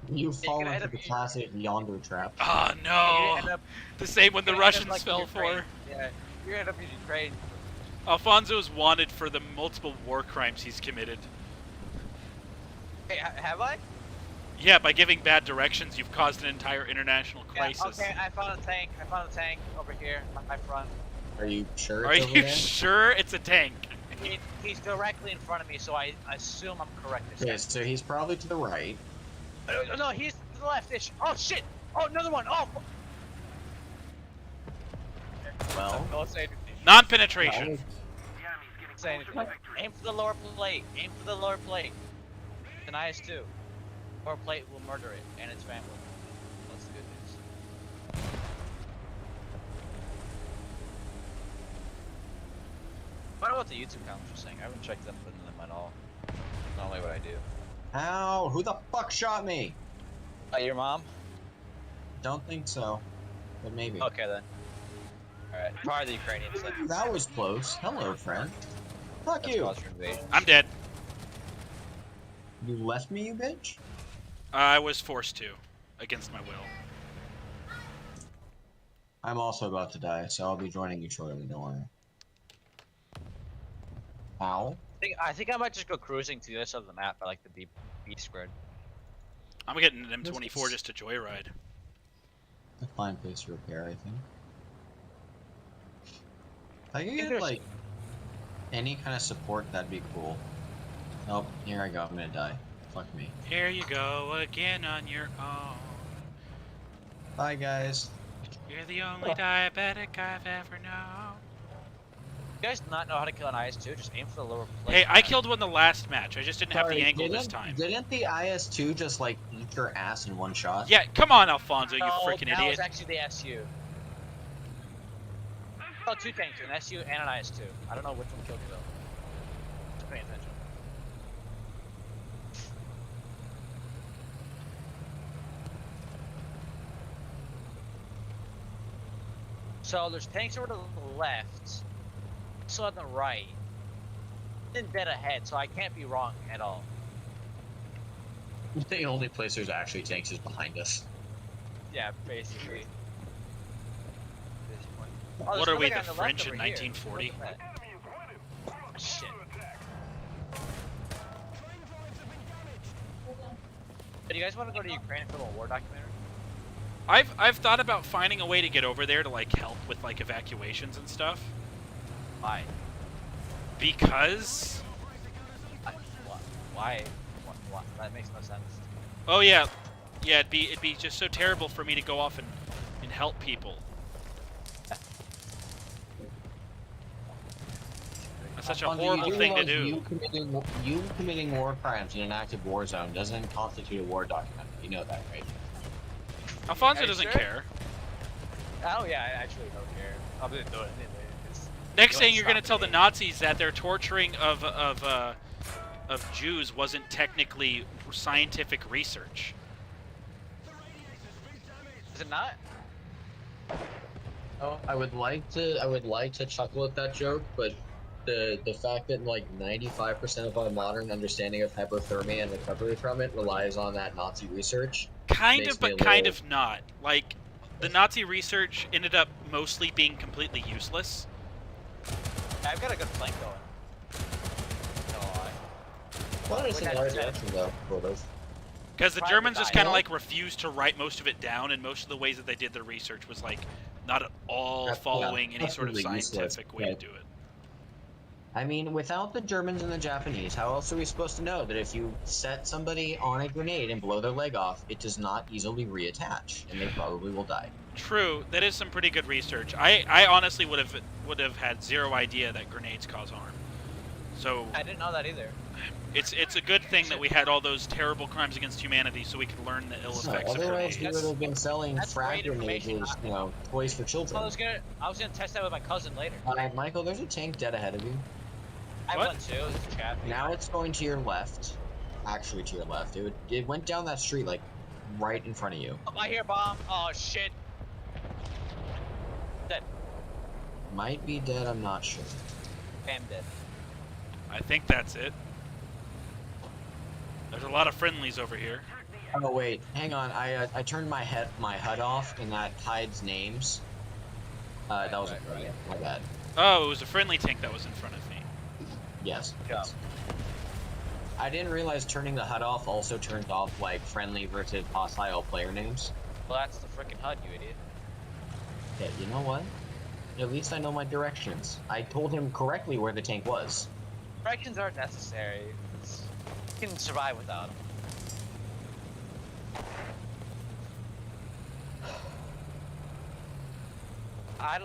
You fall
gonna
into
end
the
up-
classic yonder trap.
Oh
You're gonna end
no.
up-
The same one the
you're gonna end up
Russians
like
fell
Ukraine.
for.
Yeah, you're gonna end up in Ukraine.
Alfonso is wanted for the multiple war crimes he's committed.
Hey, have I?
Yeah, by giving bad directions, you've caused an entire international
Yeah,
crisis.
okay, I found a tank. Over here, on my front.
Are you sure?
Are
It's over
you
there?
sure it's a tank?
He's directly in front of me, so I assume I'm correct this
Okay,
time.
so he's probably to the right.
No, he's to the left-ish. Oh shit! Oh, another one! Oh!
Well,
Don't say anything.
Non-penetration.
Yeah, he's getting
Say
closer to
anything.
victory.
Aim for the lower plate. Aim for the lower plate. It's an IS-2. Lower plate will murder it and its family. That's the good news. I wonder what the YouTube comments are saying. I haven't checked them at all. Normally what I do.
Ow! Who the fuck shot me?
Your mom?
Don't think so, but maybe.
Okay then. Alright. Probably the Ukrainians then.
That was close. Hello, friend. Fuck
That's
you.
cause for invasion.
I'm dead.
You left me, you bitch.
I was forced to, against my will.
I'm also about to die, so I'll be joining you shortly. Don't worry. Ow.
I think I might just go cruising to the other side of the map. I like the B squared.
I'm getting an M24 just to joyride.
A fine place to repair, I think. If I could get,
there's-
like, any kind of support, that'd be cool. Nope, here I go. I'm gonna die. Fuck me.
Here you go again on your own.
Bye, guys.
You're the only diabetic I've ever known.
You guys not know how to kill an IS-2? Just aim for the lower plate.
Hey, I killed one the last match. I just didn't have the
Sorry,
angle this
didn't-
time.
Didn't the IS-2 just, like, eat your ass in one shot?
Yeah, come on, Alfonso, you
No,
freaking
that
idiot.
was actually the SU. Oh, two tanks, an SU and an IS-2. I don't know which one killed me though. Just pay attention. So there's tanks over to the left, so on the right, then dead ahead, so I can't be wrong at all.
The only place there's actually tanks is behind us.
Yeah, basically. At this point. Oh,
What
there's
are we,
another
the
guy on
French
left
in
over here.
1940?
Look at that.
Enemy is winning. We're
Shit.
under attack.
Do you guys want to go to Ukraine and film a war documentary?
I've thought about finding a way to get over there to like help with like evacuations and stuff.
Why?
Because
Why? That makes no sense.
oh yeah, it'd be just so terrible for me to go off and help people. That's such a
Alfonso,
horrible
you
thing to
realize
do.
You committing war crimes in an active war zone doesn't constitute a war document. You know that, right?
Alfonso
Are you
doesn't
sure?
care.
Oh yeah, I actually don't care. I'm gonna do it anyway.
Next
You
thing
ain't
you're gonna tell
stopping
the
me.
Nazis that their torturing of Jews wasn't technically scientific research.
Is it not?
Oh, I would like to chuckle at that joke, but the fact that like 95% of our modern understanding of hypothermia and recovery from it relies on that Nazi research.
Kind
Makes
of,
me
but
a
kind
little-
of not. Like, the Nazi research ended up mostly being completely useless.
Yeah, I've got a good flank going. No lie.
Well, it's in the
Wait,
right
that's-
direction though, sort of.
Because the
Private
Germans just kind of
eye.
like refused to write most of it down, and most of the ways that they did their research was like not at all
That's-
following
yeah,
any sort of
absolutely useless,
scientific way
right.
to do it.
I mean, without the Germans and the Japanese, how else are we supposed to know that if you set somebody on a grenade and blow their leg off, it does not easily reattach, and they probably will die?
True, that is some pretty good research. I honestly would have had zero idea that grenades cause harm. So
I didn't know that either.
it's a good thing that we had all those terrible crimes against humanity, so we could learn the ill
So,
effects of
otherwise, we
grenades.
would have been selling
That's
frag
great
grenades
information.
as, you know, toys for
I
children.
was gonna test that with my cousin later.
Michael, there's a tank dead ahead of you.
I
What?
went too. This is chat.
Now it's going to your left. Actually, to your left. It went down that street like right in front of you.
Oh, I hear bomb. Oh shit. Dead.
Might be dead, I'm not sure.
Bam dead.
I think that's it. There's a lot of friendlies over here.
Oh wait, hang on. I turned my HUD off, and that hides names. That was
right.
my bad.
Oh, it was a friendly tank that was in front of me.
Yes.
Yeah.
yes. I didn't realize turning the HUD off also turned off like friendly versus hostile player names.
Well, that's the freaking HUD, you idiot.
Yeah, you know what? At least I know my directions. I told him correctly where the tank was.
Directions aren't necessary. You can survive without them. I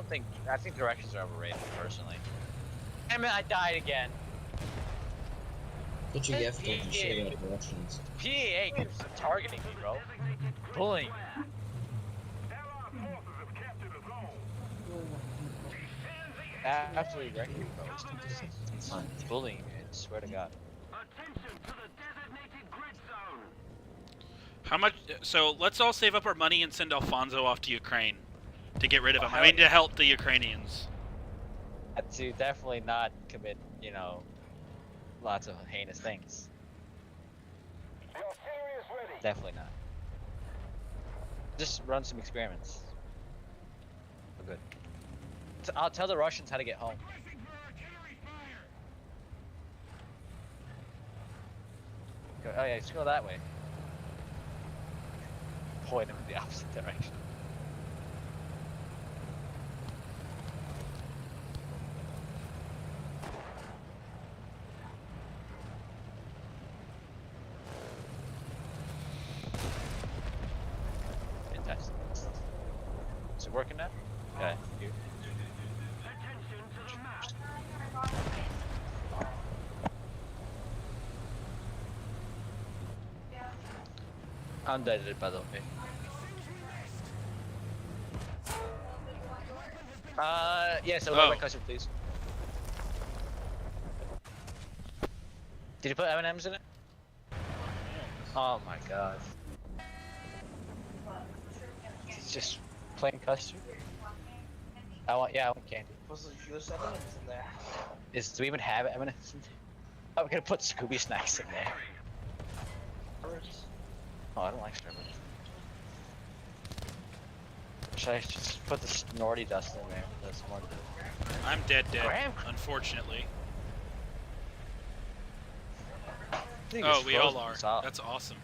think directions are overrated, personally. Damn it, I died again.
What you get for shit out of directions?
PA keeps targeting me, bro. Bullying.
Allied forces have captured a zone.
Absolutely wrecking me, bro. It's bullying me, I swear to God.
Attention to the designated grid zone.
How much? So let's all save up our money and send Alfonso off to Ukraine to get rid of him.
Oh,
I mean, to help the Ukrainians.
To definitely not commit, you know, lots of heinous things.
The artillery is ready.
Definitely not. Just run some experiments. We're good. I'll tell the Russians how to get home. Oh yeah, just go that way. Point them in the opposite direction. Fantastic. Is it working now? Okay. You.
Attention to the map.
I'm dead, by the way. Yeah, so lower my cursor, please. Did you put M&M's in it? Oh my god. It's just plain custard. I want candy.
There's M&M's in there.
Do we even have M&M's in there? Oh, we're gonna put Scooby snacks in there. Oh, I don't like Starburst. Should I just put the Snorty dust in there? That's more good.
I'm dead,
Graham?
unfortunately.
I think
Oh,
it's
we all
frozen
are.
solid.
That's awesome.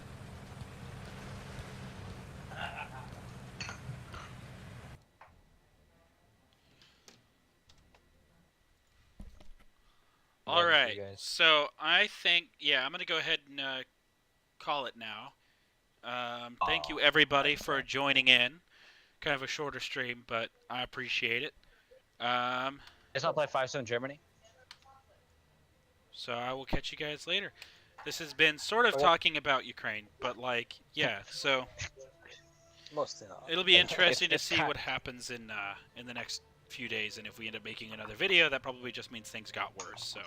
All
Love you
right.
guys.
So I think, yeah, I'm gonna go ahead and call it now. Thank you everybody for joining in. Kind of a shorter stream, but I appreciate it.
Let's not play 5-Stone Germany.
So I will catch you guys later. This has been sort of
Okay.
talking about Ukraine, but like, yeah. So
Mostly not.
it'll be interesting to
it's
see
kind-
what happens in the next few days, and if we end up making another video, that probably just means things got worse. So